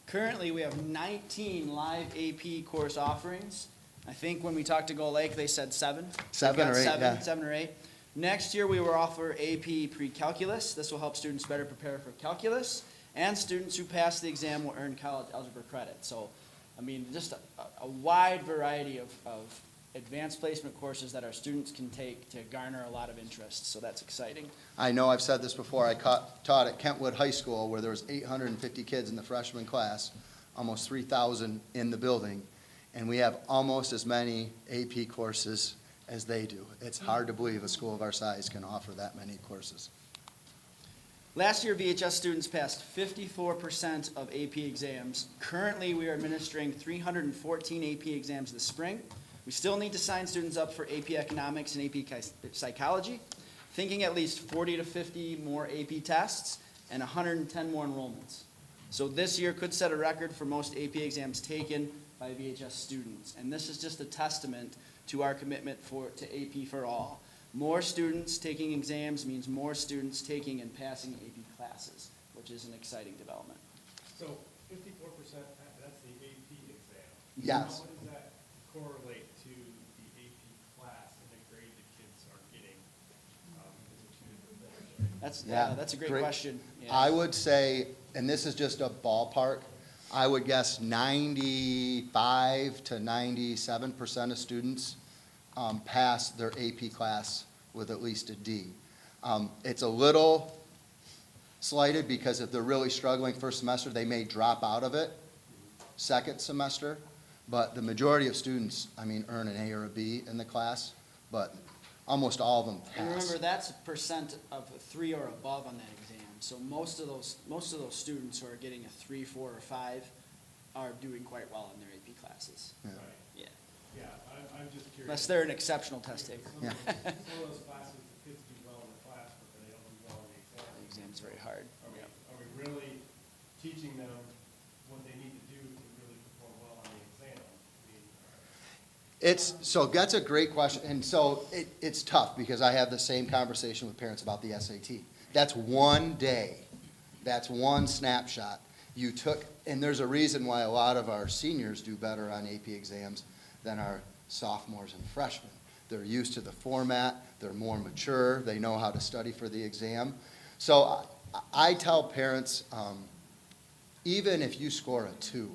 Currently, we have 19 live AP course offerings. I think when we talked to Gull Lake, they said 7. Seven We've got or eight, seven, yeah. 7 or 8. Next year, we will offer AP pre-calculus. This will help students better prepare for calculus. And students who pass the exam will earn college algebra credit. So, I mean, just a wide variety of advanced placement courses that our students can take to garner a lot of interest. So that's exciting. I know I've said this before. I taught at Kentwood High School where there was 850 kids in the freshman class, almost 3,000 in the building, and we have almost as many AP courses as they do. It's hard to believe a school of our size can offer that many courses. Last year, VHS students passed 54% of AP exams. Currently, we are administering 314 AP exams this spring. We still need to sign students up for AP Economics and AP Psychology, thinking at least 40 to 50 more AP tests and 110 more enrollments. So this year could set a record for most AP exams taken by VHS students. And this is just a testament to our commitment to AP for all. More students taking exams means more students taking and passing AP classes, which is an exciting development. So 54%, that's the AP exam. Yes. How does that correlate to the AP class and the grade the kids are getting? Because it's two different things, right? That's a great question. Yeah. I would say, and this is just a ballpark, I would guess 95 to 97% of students pass their AP class with at least a D. It's a little slighted because if they're really struggling first semester, they may drop out of it second semester. But the majority of students, I mean, earn an A or a B in the class, but almost all of them And pass. remember, that's a percent of 3 or above on that exam. So most of those students who are getting a 3, 4, or 5 are doing quite well in their AP classes. Yeah. Yeah. Yeah, I'm just curious. Unless they're an exceptional test taker. Yeah. Some of those classes, the kids do well in the class, but they don't do well in the exam. The exam's very hard. Are we really teaching them what they need to do to really perform well on the exam? So that's a great question, and so it's tough, because I have the same conversation with parents about the SAT. That's one day, that's one snapshot. You took, and there's a reason why a lot of our seniors do better on AP exams than our sophomores and freshmen. They're used to the format, they're more mature, they know how to study for the exam. So I tell parents, even if you score a 2,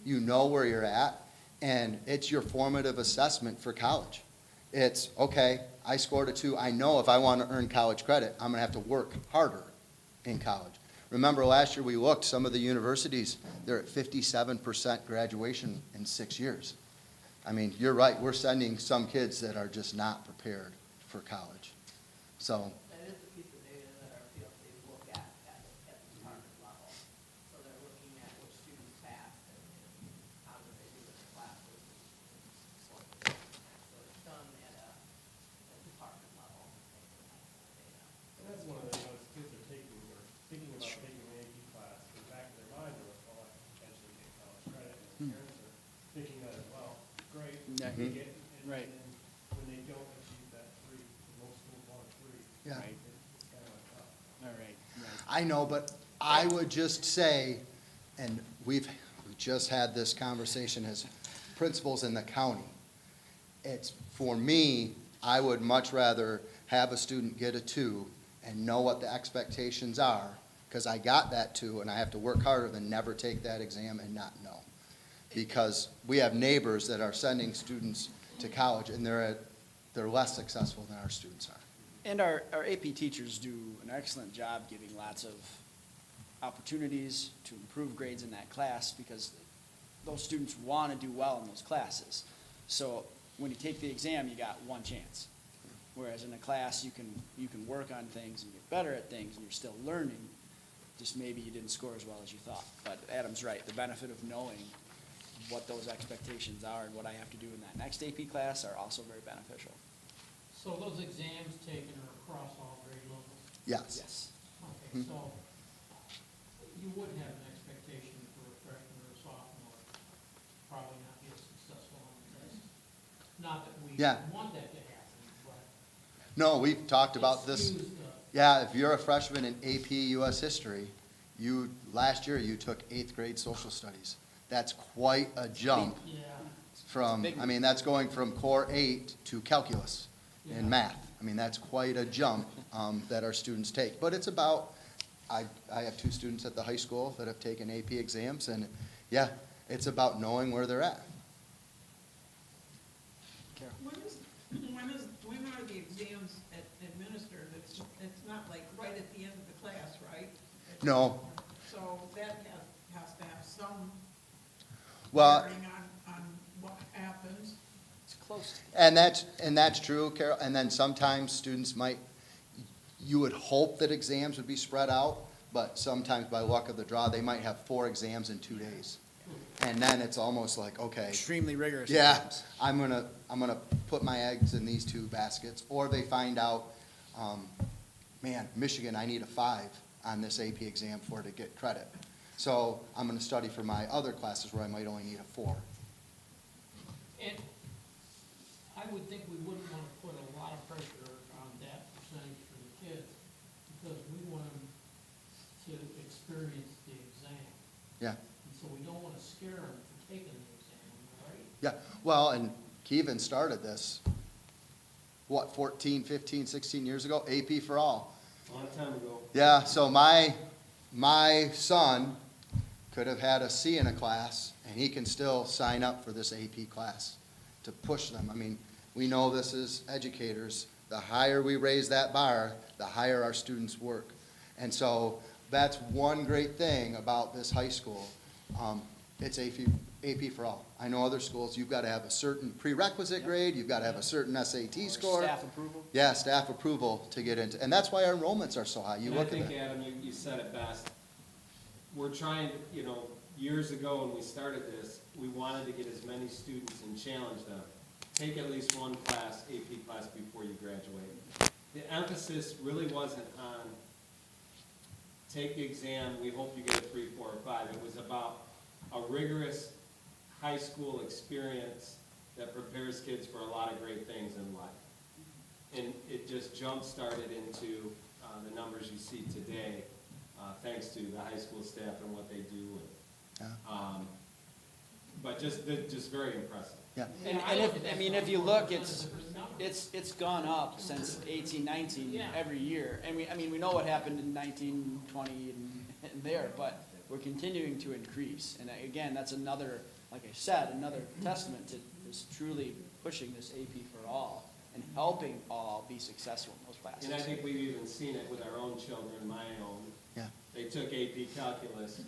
you know where you're at, and it's your formative assessment for college. It's, okay, I scored a 2. I know if I want to earn college credit, I'm going to have to work harder in college. Remember last year we looked, some of the universities, they're at 57% graduation in 6 years. I mean, you're right, we're sending some kids that are just not prepared for college. So, That is the piece of data that our PLCs look at the target level. So they're looking at which students pass and how do they do in the classes. So it's done at a department level. And that's one of the things kids are taking, or thinking about taking an AP class, in the back of their mind, they're like, well, I can potentially get college credit, and parents are thinking that as well. Great, Yeah. they get, and Right. then when they don't achieve that 3, most schools want a 3. yeah. It's kind of like tough. All right, right. I know, but I would just say, and we've just had this conversation as principals in the county. It's, for me, I would much rather have a student get a 2 and know what the expectations are, because I got that 2 and I have to work harder than never take that exam and not know. Because we have neighbors that are sending students to college and they're less successful than our students are. And our AP teachers do an excellent job giving lots of opportunities to improve grades in that class because those students want to do well in those classes. So when you take the exam, you got one chance. Whereas in a class, you can work on things and get better at things and you're still learning. Just maybe you didn't score as well as you thought. But Adam's right, the benefit of knowing what those expectations are and what I have to do in that next AP class are also very beneficial. So those exams taken are across all grade levels? Yes. Yes. Okay, so you wouldn't have an expectation for a freshman or a sophomore to probably not be as successful on the test. Not that we Yeah. want that to happen, but. No, we've talked about it this. skews Yeah, if you're a freshman in AP US History, last year you took 8th grade social studies. That's quite a jump Yeah, from, Big. I mean, that's going from core 8 to calculus Yeah. in math. I mean, that's quite a jump that our students take. But it's about, I have 2 students at the high school that have taken AP exams, and yeah, it's about knowing where they're at. When are the exams administered? It's not like right at the end of the class, right? No. So that has to have some Well, bearing on what happens. It's close. and that's true, Carol. And then sometimes students you would hope that exams would be spread out, but sometimes by luck of the draw, they might have 4 exams in 2 days. And then it's almost like, okay, Extremely rigorous yeah, exams. I'm gonna put my eggs in these 2 baskets. Or they find out, man, Michigan, I need a 5 on this AP exam for to get credit. So I'm gonna study for my other classes where I might only need a 4. and I would think we wouldn't want to put a lot of pressure on that percentage for the kids because we want them to experience the exam. Yeah. And so we don't want to scare them from taking the exam, right? Yeah, well, and Kevin started this, 14, 15, 16 years ago, AP for all. A long time ago. Yeah, so my son could have had a C in a class, and he can still sign up for this AP class to push them. I mean, we know this as educators, the higher we raise that bar, the higher our students work. And so that's one great thing about this high school. It's AP for all. I know other schools, you've got to have a certain prerequisite grade, you've got to have a certain SAT score. Staff approval. Yeah, staff approval to get into, and that's why our enrollments are so high. You And I look at think, that. Adam, you said it best. We're trying, years ago when we started this, we wanted to get as many students and challenge them. Take at least one class, AP class, before you graduate. The emphasis really wasn't on take the exam, we hope you get a 3, 4, or 5. It was about a rigorous high school experience that prepares kids for a lot of great things in life. And it just jump-started into the numbers you see today, thanks to the high school staff and what they do. But just very impressive. Yeah. And I mean, if you look, it's gone up since 18, 19 Yeah. every year. And we know what happened in 19, 20 and there, but we're continuing to increase. And again, that's another, like I said, another testament to this truly pushing this AP for all and helping all be successful in those classes. And I think we've even seen it with our own children, my own. Yeah. They took AP calculus,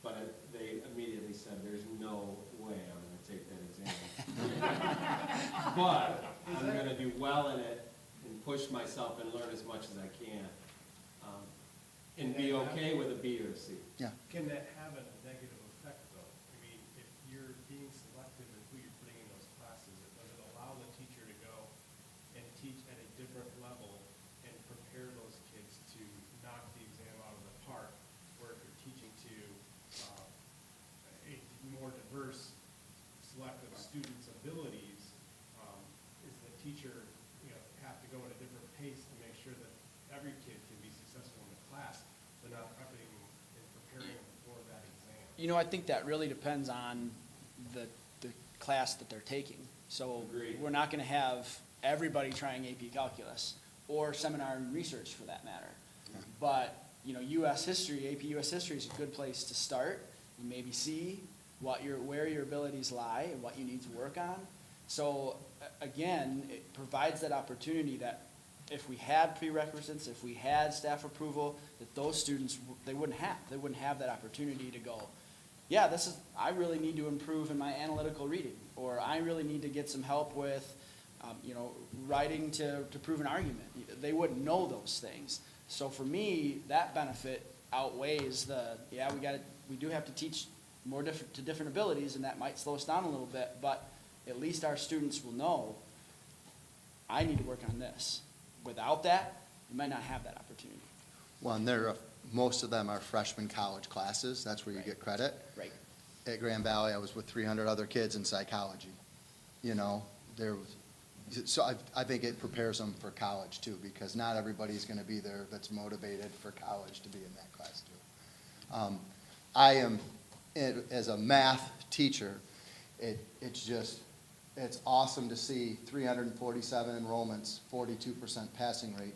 but they immediately said, there's no way I'm gonna take that exam. But I'm gonna do well in it and push myself and learn as much as I can. And be okay with a B or a C. Yeah. Can that have a negative effect, though? I mean, if you're being selective in who you're putting in those classes, does it allow the teacher to go and teach at a different level and prepare those kids to knock the exam out of the park? Where if you're teaching to a more diverse selective students' abilities, is the teacher, have to go at a different pace to make sure that every kid can be successful in the class, but not prepping and preparing for that exam? You know, I think that really depends on the class that they're taking. So we're not gonna have everybody trying AP Calculus or seminar and research for that matter. But, you know, US history, AP US history is a good place to start. You maybe see where your abilities lie and what you need to work on. So, again, it provides that opportunity that if we had prerequisites, if we had staff approval, that those students, they wouldn't have that opportunity to go, yeah, I really need to improve in my analytical reading, or I really need to get some help with, writing to prove an argument. They wouldn't know those things. So for me, that benefit outweighs we do have to teach more to different abilities, and that might slow us down a little bit, but at least our students will know, I need to work on this. Without that, you might not have that opportunity. Well, and most of them are freshman college classes. That's where you get credit. Right. At Grand Valley, I was with 300 other kids in psychology. So I think it prepares them for college too, because not everybody's going to be there that's motivated for college to be in that class too. I am, as a math teacher, it's awesome to see 347 enrollments, 42% passing rate.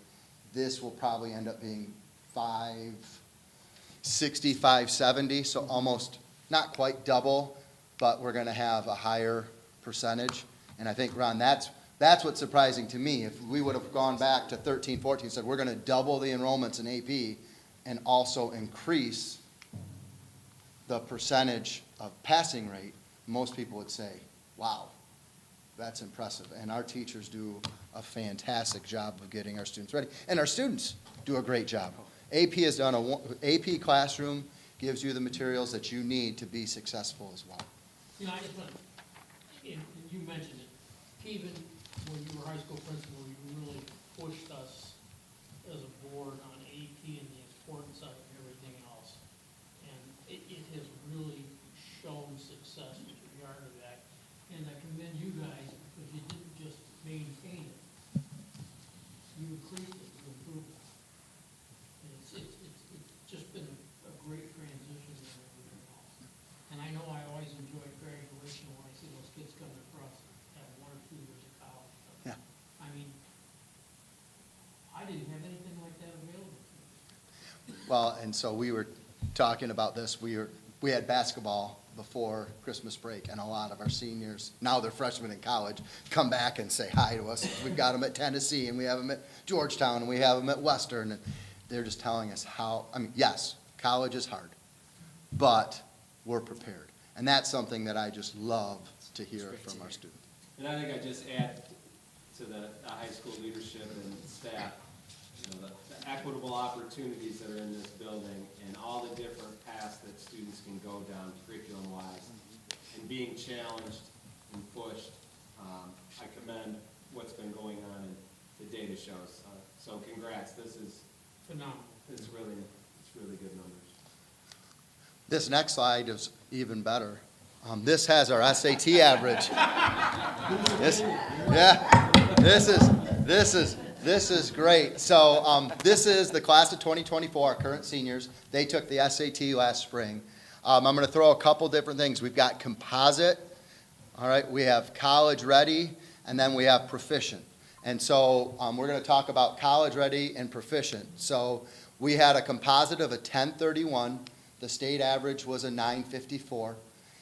This will probably end up being 560, 570, so almost, not quite double, but we're gonna have a higher percentage. And I think, Ron, that's what's surprising to me. If we would have gone back to 13, 14, said we're gonna double the enrollments in AP and also increase the percentage of passing rate, most people would say, wow, that's impressive. And our teachers do a fantastic job of getting our students ready. And our students do a great job. AP has done AP Classroom gives you the materials that you need to be successful as well. You know, I just want, and you mentioned it, even when you were high school principal, you really pushed us as a board on AP and the importance of it and everything else. And it has really shown success with regard to that. And I commend you guys because you didn't just maintain it. You increased it, you improved it. And it's just been a great transition and everything else. And I know I always enjoy graduation when I see those kids coming across, have 1 or 2 years of college. Yeah. I mean, I didn't have anything like that available to me. Well, and so we were talking about this. We had basketball before Christmas break, and a lot of our seniors, now they're freshmen in college, come back and say hi to us. We've got them at Tennessee, and we have them at Georgetown, and we have them at Western, and they're just telling us yes, college is hard, but we're prepared. And that's something that I just love to hear from our students. And I think I just add to the high school leadership and staff, the equitable opportunities that are in this building and all the different paths that students can go down curriculum-wise, and being challenged and pushed. I commend what's been going on and the data shows. So congrats, this is Phenomenal. it's really good numbers. This next slide is even better. This has our SAT average. This is great. So this is the class of 2024, our current seniors. They took the SAT last spring. I'm going to throw a couple different things. We've got composite, all right, we have college ready, and then we have proficient. And so we're going to talk about college ready and proficient. So we had a composite of a 1031. The state average was a 954.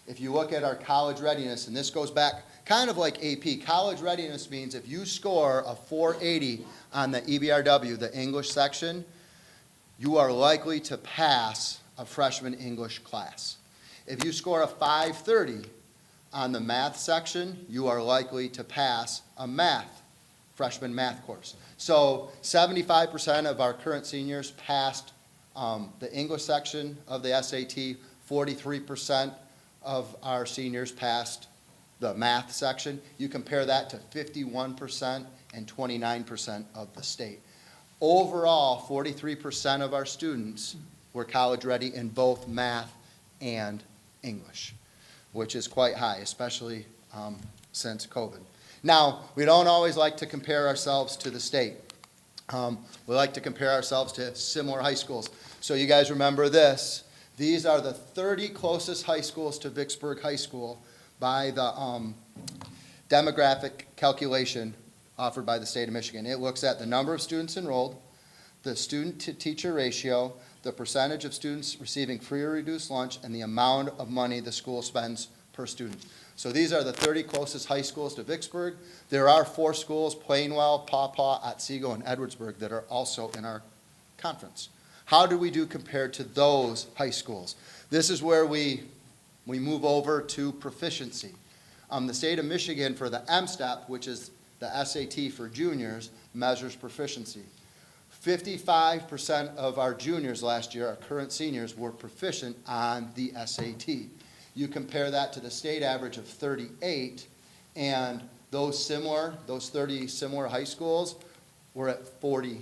If you look at our college readiness, and this goes back kind of like AP, college readiness means if you score a 480 on the EBRW, the English section, you are likely to pass a freshman English class. If you score a 530 on the math section, you are likely to pass a freshman math course. So 75% of our current seniors passed the English section of the SAT, 43% of our seniors passed the math section. You compare that to 51% and 29% of the state. Overall, 43% of our students were college ready in both math and English, which is quite high, especially since COVID. Now, we don't always like to compare ourselves to the state. We like to compare ourselves to similar high schools. So you guys remember this. These are the 30 closest high schools to Vicksburg High School by the demographic calculation offered by the state of Michigan. It looks at the number of students enrolled, the student-to-teacher ratio, the percentage of students receiving free or reduced lunch, and the amount of money the school spends per student. So these are the 30 closest high schools to Vicksburg. There are 4 schools, Plainwell, Paw Paw, Otsego, and Edwardsburg, that are also in our conference. How do we do compared to those high schools? This is where we move over to proficiency. The state of Michigan, for the M-STEP, which is the SAT for juniors, measures proficiency. 55% of our juniors last year, our current seniors, were proficient on the SAT. You compare that to the state average of 38, and those 30 similar high schools were at 48.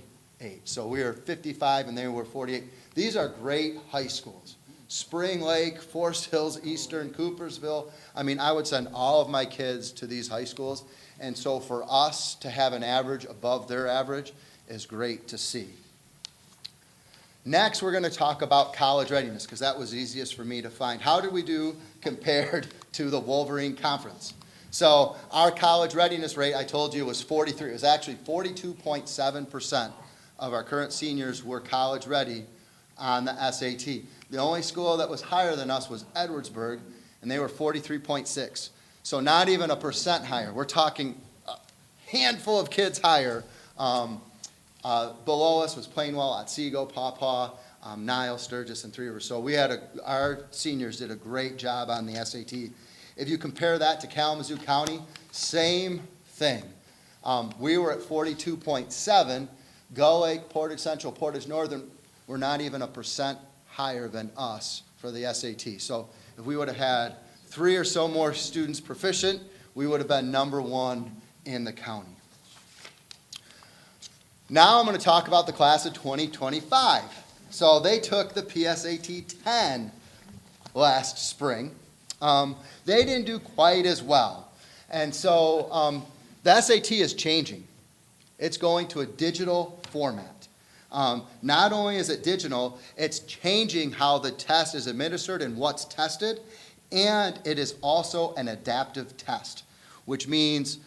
So we are 55 and they were 48. These are great high schools. Spring Lake, Forest Hills, Eastern, Coopersville. I mean, I would send all of my kids to these high schools. And so for us to have an average above their average is great to see. Next, we're going to talk about college readiness, because that was easiest for me to find. How did we do compared to the Wolverine Conference? So our college readiness rate, I told you, was 43. It was actually 42.7% of our current seniors were college ready on the SAT. The only school that was higher than us was Edwardsburg, and they were 43.6. So not even a percent higher. We're talking a handful of kids higher. Below us was Plainwell, Otsego, Paw Paw, Niles, Sturgis, and Three Rivers. So our seniors did a great job on the SAT. If you compare that to Kalamazoo County, same thing. We were at 42.7. Gull Lake, Portage Central, Portage Northern were not even a percent higher than us for the SAT. So if we would have had 3 or so more students proficient, we would have been #1 in the county. Now I'm going to talk about the class of 2025. So they took the PSAT 10 last spring. They didn't do quite as well. And so the SAT is changing. It's going to a digital format. Not only is it digital, it's changing how the test is administered and what's tested, and it is also an adaptive test, which means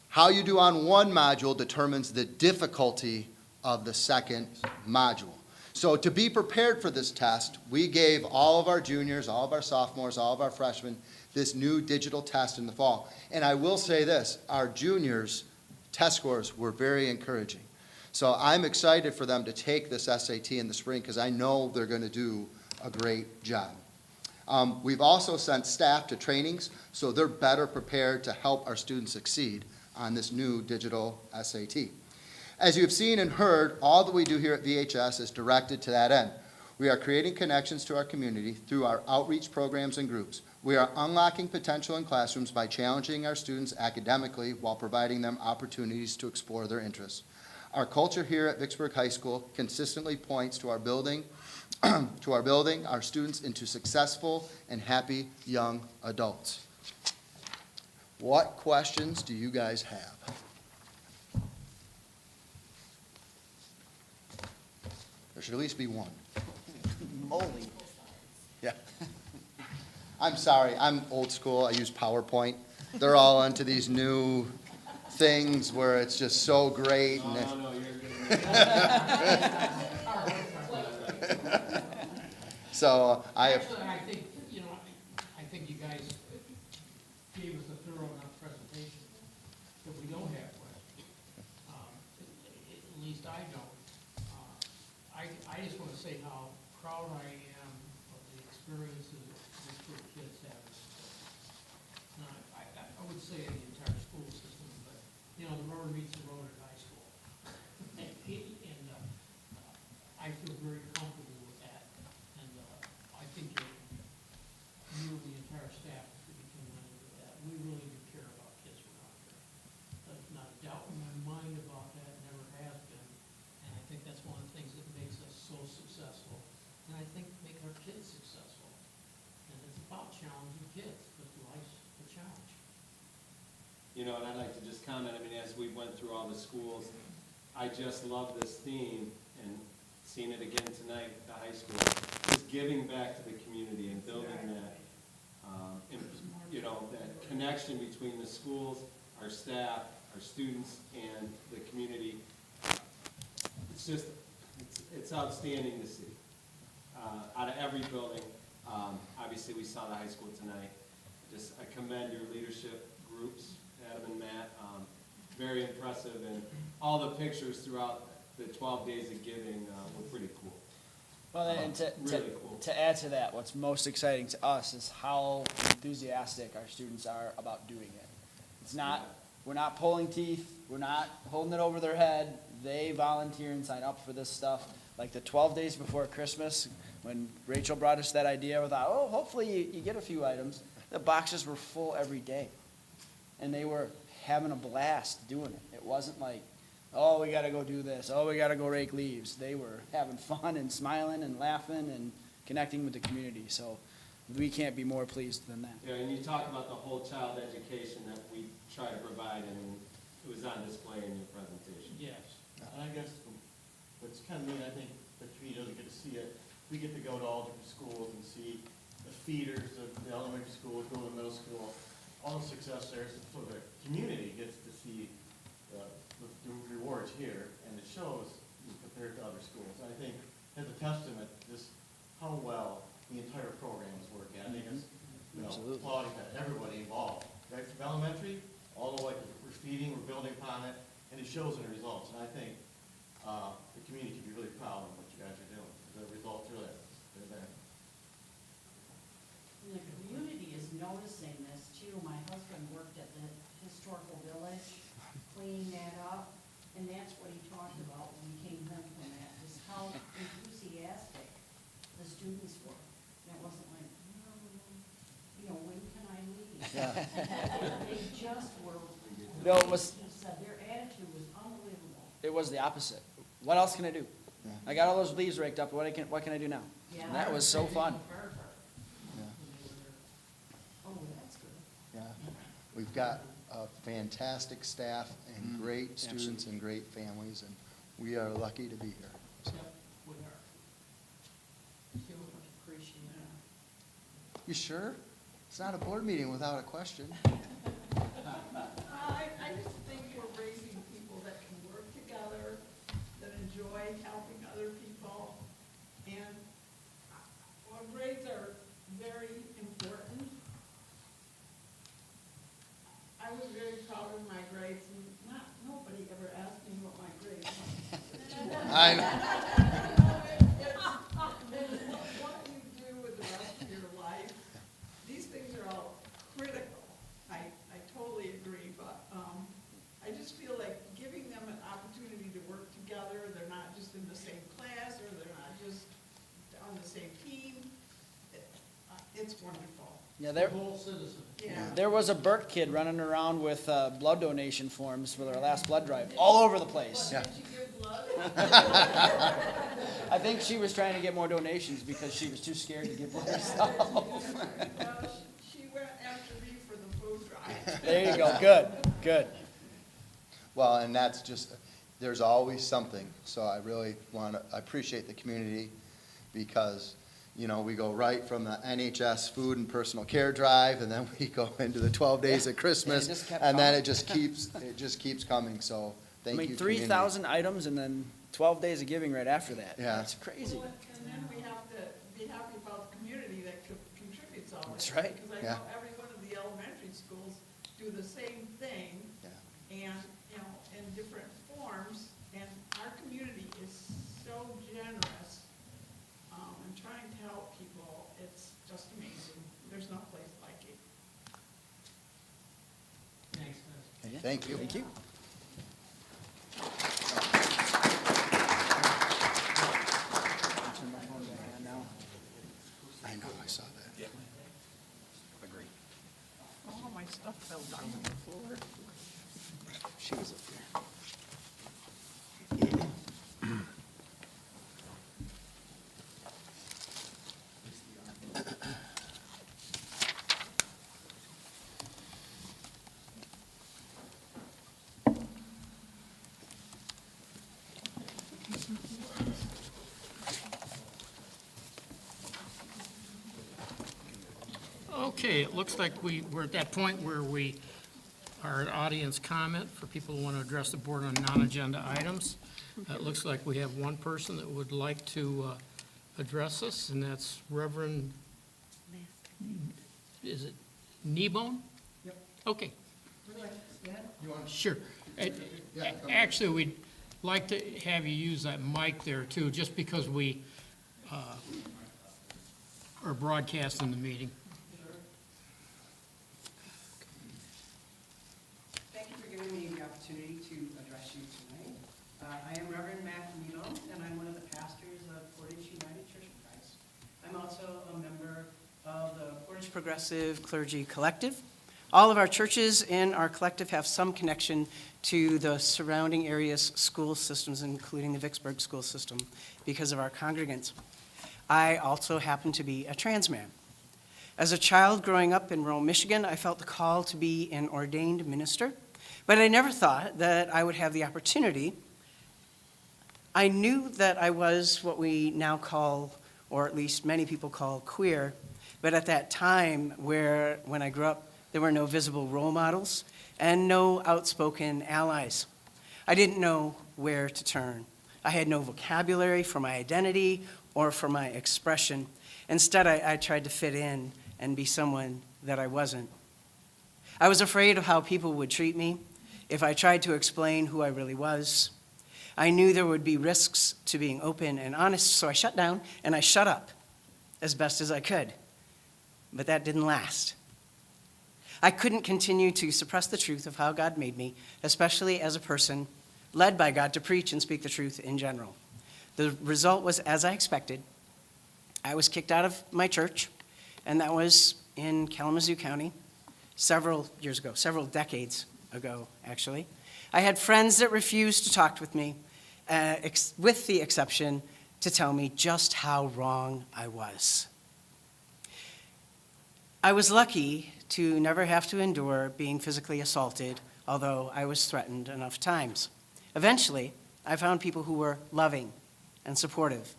how you do on one module determines the difficulty of the second module. So to be prepared for this test, we gave all of our juniors, all of our sophomores, all of our freshmen this new digital test in the fall. And I will say this, our juniors' test scores were very encouraging. So I'm excited for them to take this SAT in the spring because I know they're going to do a great job. We've also sent staff to trainings so they're better prepared to help our students succeed on this new digital SAT. As you have seen and heard, all that we do here at VHS is directed to that end. We are creating connections to our community through our outreach programs and groups. We are unlocking potential in classrooms by challenging our students academically while providing them opportunities to explore their interests. Our culture here at Vicksburg High School consistently points to our building our students into successful and happy young adults. What questions do you guys have? There should at least be one. Moly. Yeah. I'm sorry, I'm old school. I use PowerPoint. They're all into these new things where it's just so great. And No, you're good. So Actually, I think, I think you guys gave us a thorough enough presentation that we don't have questions. At least I don't. I just want to say how proud I am of the experiences this group of kids have. And I would say the entire school system, but, the rubber meets the road at high school. And I feel very comfortable with that. And I think you and the entire staff should be commended with that. We really do care about kids around here. There's not a doubt in my mind about that, never has been. And I think that's one of the things that makes us so successful. And I think make our kids successful. And it's about challenging kids, because life's a challenge. And I'd like to just comment, as we went through all the schools, I just love this theme, and seeing it again tonight at the high school. just giving back to the community and building that, you know, that connection between the schools, our staff, our students, and the community. It's just, it's outstanding to see. Out of every building, obviously we saw the high school tonight. I commend your leadership groups, Adam and Matt. Very impressive, and all the pictures throughout the 12 days of giving were pretty cool. Well, and Really cool. to add to that, what's most exciting to us is how enthusiastic our students are about doing it. It's not, we're not pulling teeth, we're not holding it over their head. They volunteer and sign up for this stuff. Like the 12 days before Christmas, when Rachel brought us that idea, we thought, oh, hopefully you get a few items. The boxes were full every day. And they were having a blast doing it. It wasn't like, oh, we gotta go do this, oh, we gotta go rake leaves. They were having fun and smiling and laughing and connecting with the community. So we can't be more pleased than that. Yeah, and you talk about the whole child education that we try to provide, and it was on display in your presentation. Yes. And I guess what's kind of neat, I think the community doesn't get to see it. We get to go to all different schools and see the feeders of the elementary schools, go to the middle school, all the success there. So the community gets to see the rewards here, and it shows compared to other schools. And I think as a testament, just how well the entire program is working. I think it's, you know, Absolutely. applauding that everybody involved, right from elementary all the way, we're feeding, we're building upon it, and it shows in the results. And I think the community can be really proud of what you guys are doing. The results are there. They're there. And the community is noticing this too. My husband worked at the historical village, cleaning that up, and that's what he talked about when we came home from that, is how enthusiastic the students were. And it wasn't like, you know, when can I leave? They just were, No, it was- he said, their attitude was unbelievable. It was the opposite. What else can I do? I got all those leaves raked up, what can I do now? And that was so fun. Oh, that's good. Yeah, we've got a fantastic staff and great students and great families, and we are lucky to be here. So, We are. Feel much appreciated. you sure? It's not a board meeting without a question. I just think we're raising people that can work together, that enjoy helping other people, and while grades are very important, I was very proud of my grades, and nobody ever asked me what my grades were. It's what you do with the rest of your life. These things are all critical. I totally agree, but I just feel like giving them an opportunity to work together, they're not just in the same class, or they're not just on the same team. It's wonderful. Yeah, Yeah. there was a Burke kid running around with blood donation forms for their last blood drive, all over the place. Yeah. Did you give blood? I think she was trying to get more donations because she was too scared to give blood herself. No, she went after me for the food drive. There you go, good, good. Well, and that's just, there's always something. So I really I appreciate the community because, you know, we go right from the NHS food and personal care drive, and then we go into the 12 days of Christmas, And it just kept and then coming. it just keeps coming. So I thank you, mean, community. 3,000 items and then 12 days of giving right after that. Yeah. That's crazy. Well, and then we have to be happy about the community that contributes all this. That's right. Because I Yeah. know every one of the elementary schools do the same thing, Yeah. and, you know, in different forms, and our community is so generous, in trying to help people. It's just amazing. There's no place like it. Thanks, guys. Thank you. Thank you. Turn my phone back on now. I know, I saw that. All my stuff fell down on the floor. She was up there. Okay, it looks like we're at that point where we are at audience comment for people who want to address the board on non-agenda items. It looks like we have one person that would like to address us, and that's Reverend, is it Kneebone? Yep. Okay, You want sure. Actually, we'd like to have you use that mic there too, just because we are broadcasting the meeting. Thank you for giving me the opportunity to address you tonight. I am Reverend Matt Nino, and I'm one of the pastors of Portage United Church of Christ. I'm also a member of the Portage Progressive Clergy Collective. All of our churches in our collective have some connection to the surrounding area's school systems, including the Vicksburg school system, because of our congregants. I also happen to be a trans man. As a child growing up in rural Michigan, I felt the call to be an ordained minister, but I never thought that I would have the opportunity. I knew that I was what we now call, or at least many people call, queer, but at that time when I grew up, there were no visible role models and no outspoken allies. I didn't know where to turn. I had no vocabulary for my identity or for my expression. Instead, I tried to fit in and be someone that I wasn't. I was afraid of how people would treat me if I tried to explain who I really was. I knew there would be risks to being open and honest, so I shut down and I shut up as best as I could. But that didn't last. I couldn't continue to suppress the truth of how God made me, especially as a person led by God to preach and speak the truth in general. The result was as I expected. I was kicked out of my church, and that was in Kalamazoo County several years ago, several decades ago, actually. I had friends that refused to talk with me, with the exception to tell me just how wrong I was. I was lucky to never have to endure being physically assaulted, although I was threatened enough times. Eventually, I found people who were loving and supportive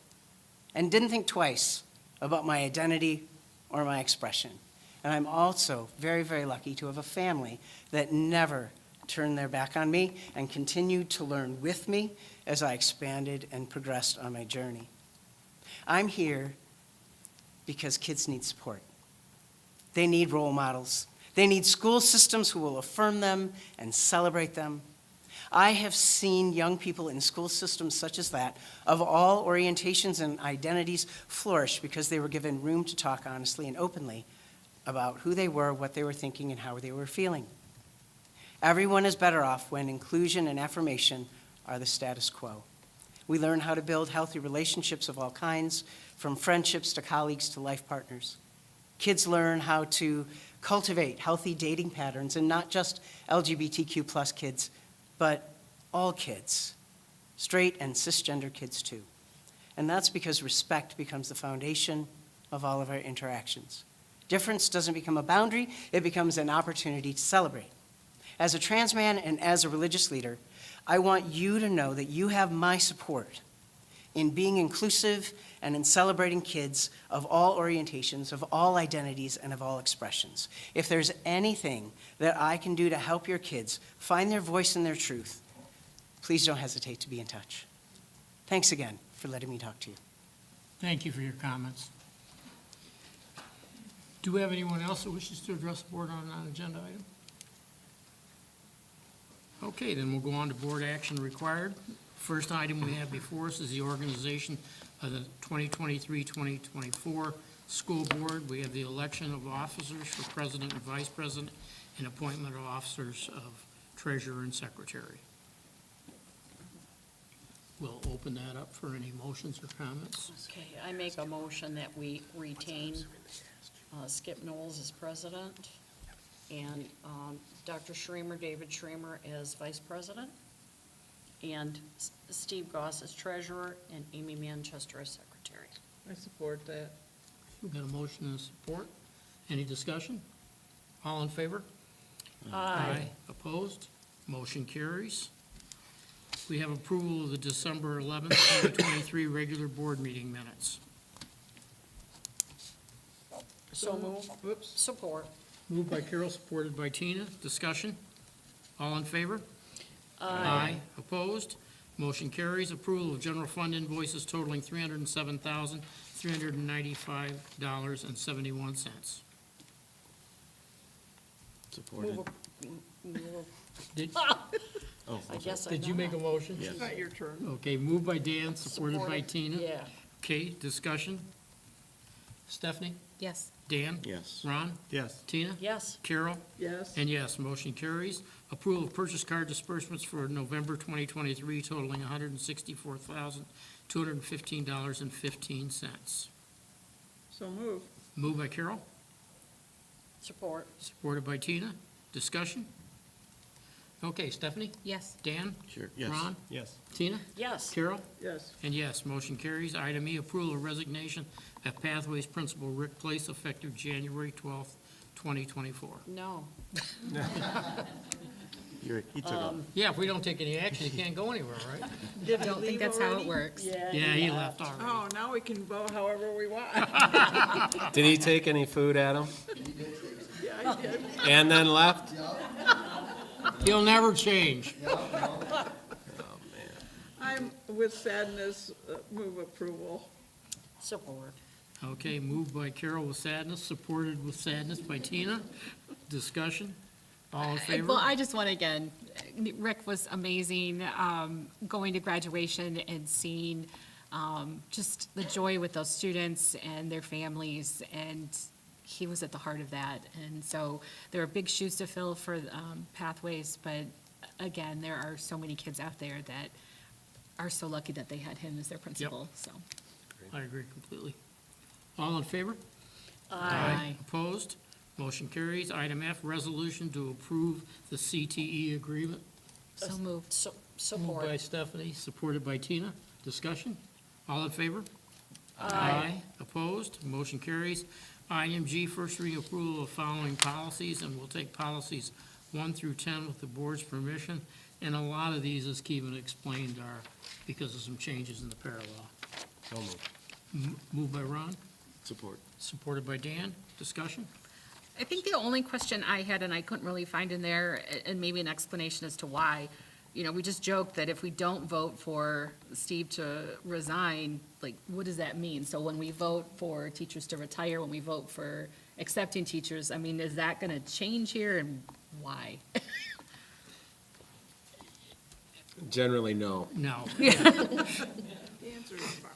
and didn't think twice about my identity or my expression. And I'm also very, very lucky to have a family that never turned their back on me and continued to learn with me as I expanded and progressed on my journey. I'm here because kids need support. They need role models. They need school systems who will affirm them and celebrate them. I have seen young people in school systems such as that, of all orientations and identities, flourish because they were given room to talk honestly and openly about who they were, what they were thinking, and how they were feeling. Everyone is better off when inclusion and affirmation are the status quo. We learn how to build healthy relationships of all kinds, from friendships to colleagues to life partners. Kids learn how to cultivate healthy dating patterns, and not just LGBTQ plus kids, but all kids, straight and cisgender kids too. And that's because respect becomes the foundation of all of our interactions. Difference doesn't become a boundary, it becomes an opportunity to celebrate. As a trans man and as a religious leader, I want you to know that you have my support in being inclusive and in celebrating kids of all orientations, of all identities, and of all expressions. If there's anything that I can do to help your kids find their voice and their truth, please don't hesitate to be in touch. Thanks again for letting me talk to you. Thank you for your comments. Do we have anyone else that wishes to address the board on a non-agenda item? Okay, then we'll go on to board action required. First item we have before us is the organization of the 2023-2024 school board. We have the election of officers for president and vice president and appointment of officers of treasurer and secretary. We'll open that up for any motions or comments. Okay, I make a motion that we retain Skip Knowles as president and Dr. Schremer, David Schremer as vice president, and Steve Goss as treasurer, and Amy Manchester as secretary. I support that. We've got a motion and support. Any discussion? All in favor? Aye. Opposed? Motion carries. We have approval of the December 11th, 2023 regular board meeting minutes. So move. Whoops. Support. Moved by Carol, supported by Tina. Discussion? All in favor? Aye. Opposed? Motion carries. Approval of general fund invoices totaling $307,395.71. Supported. Did, I guess I did you make a motion? Yes. It's not your turn. Okay, moved by Dan, supported by Tina. Yeah. Okay, discussion? Stephanie? Yes. Dan? Yes. Ron? Yes. Tina? Yes. Carol? Yes. And yes, motion carries. Approval of purchase card disbursements for November 2023 totaling $164,215.15. So move. Moved by Carol, Support. supported by Tina. Discussion? Okay, Stephanie? Yes. Dan? Sure, yes. Ron? Yes. Tina? Yes. Carol? Yes. And yes, motion carries. Item E, approval of resignation of Pathways Principal Rick Place effective January 12th, 2024. No. He took off. Yeah, if we don't take any action, you can't go anywhere, right? Did I don't think that's how it works. Yeah. Yeah, he left already. Oh, now we can vote however we want. Did he take any food, Adam? Yeah, I did. And then left? He'll never change. I'm with sadness, move approval. Support. Okay, moved by Carol with sadness, supported with sadness by Tina. Discussion? All in favor? Well, I just want to, again, Rick was amazing, going to graduation and seeing just the joy with those students and their families, and he was at the heart of that. And so there are big shoes to fill for Pathways, but again, there are so many kids out there that are so lucky that they had him as their principal, so. I agree completely. All in favor? Aye. Opposed? Motion carries. Item F, resolution to approve the CTE agreement. So moved. Moved Support. by Stephanie, supported by Tina. Discussion? All in favor? Aye. Opposed? Motion carries. Item G, first reading approval of following policies, and we'll take policies 1 through 10 with the board's permission. And a lot of these, as Kevin explained, are because of some changes in the parallel. So moved. Moved by Ron, Support. supported by Dan. Discussion? I think the only question I had, and I couldn't really find in there, and maybe an explanation as to why, you know, we just joked that if we don't vote for Steve to resign, like, what does that mean? So when we vote for teachers to retire, when we vote for accepting teachers, I mean, is that going to change here, and why? Generally, no. No. The answer is no.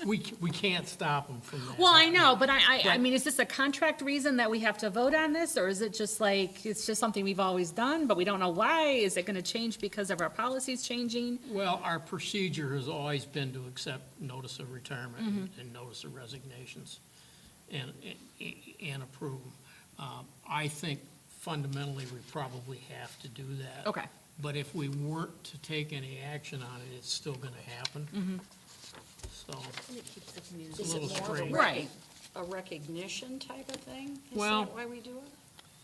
We can't stop them from that. Well, I know, but I mean, is this a contract reason that we have to vote on this, or is it just like, it's just something we've always done, but we don't know why? Is it gonna change because of our policies changing? Well, our procedure has always been to accept notice of retirement and notice of resignations and approve them. I think fundamentally, we probably have to do that. Okay. But if we weren't to take any action on it, it's still gonna happen. So, it's Is a it little more of a strange. Right. a recognition type of thing? Is Well- that why we do it?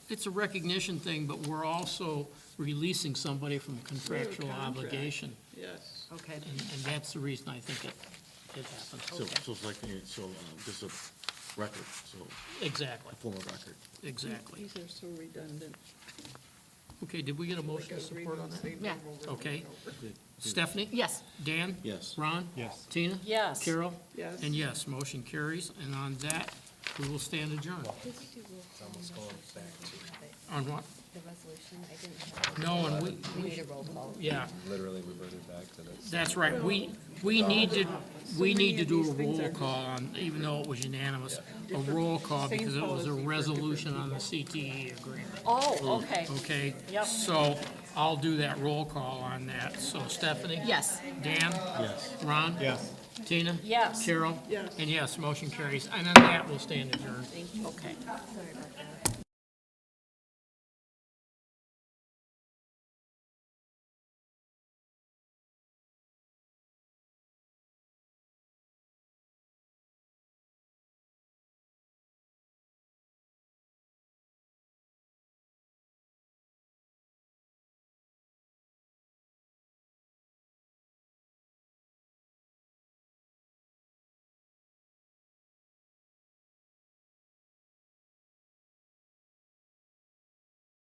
It's a recognition thing, but we're also releasing somebody from contractual contract. obligation. Yes. Okay. And that's the reason I think it happened. So it's like, just a record, so Exactly, a formal record. exactly. These are so redundant. Okay, did we get a motion to support on that? Yeah. Okay. Stephanie? Yes. Dan? Yes. Ron? Yes. Tina? Yes. Carol? Yes. And yes, motion carries, and on that, we will stand adjourned. On what? The resolution, I didn't have. No, and we, We need a roll call. yeah, Literally reverted back to this. that's right. We need to do a roll call on, even though it was unanimous, a roll call because it was a resolution on the CTE agreement. Oh, okay. Okay? Yep. So I'll do that roll call on that. So Stephanie? Yes. Dan? Yes. Ron? Yes. Tina? Yes. Carol? Yes. And yes, motion carries. And on that, we'll stand adjourned. Okay. Sorry about that.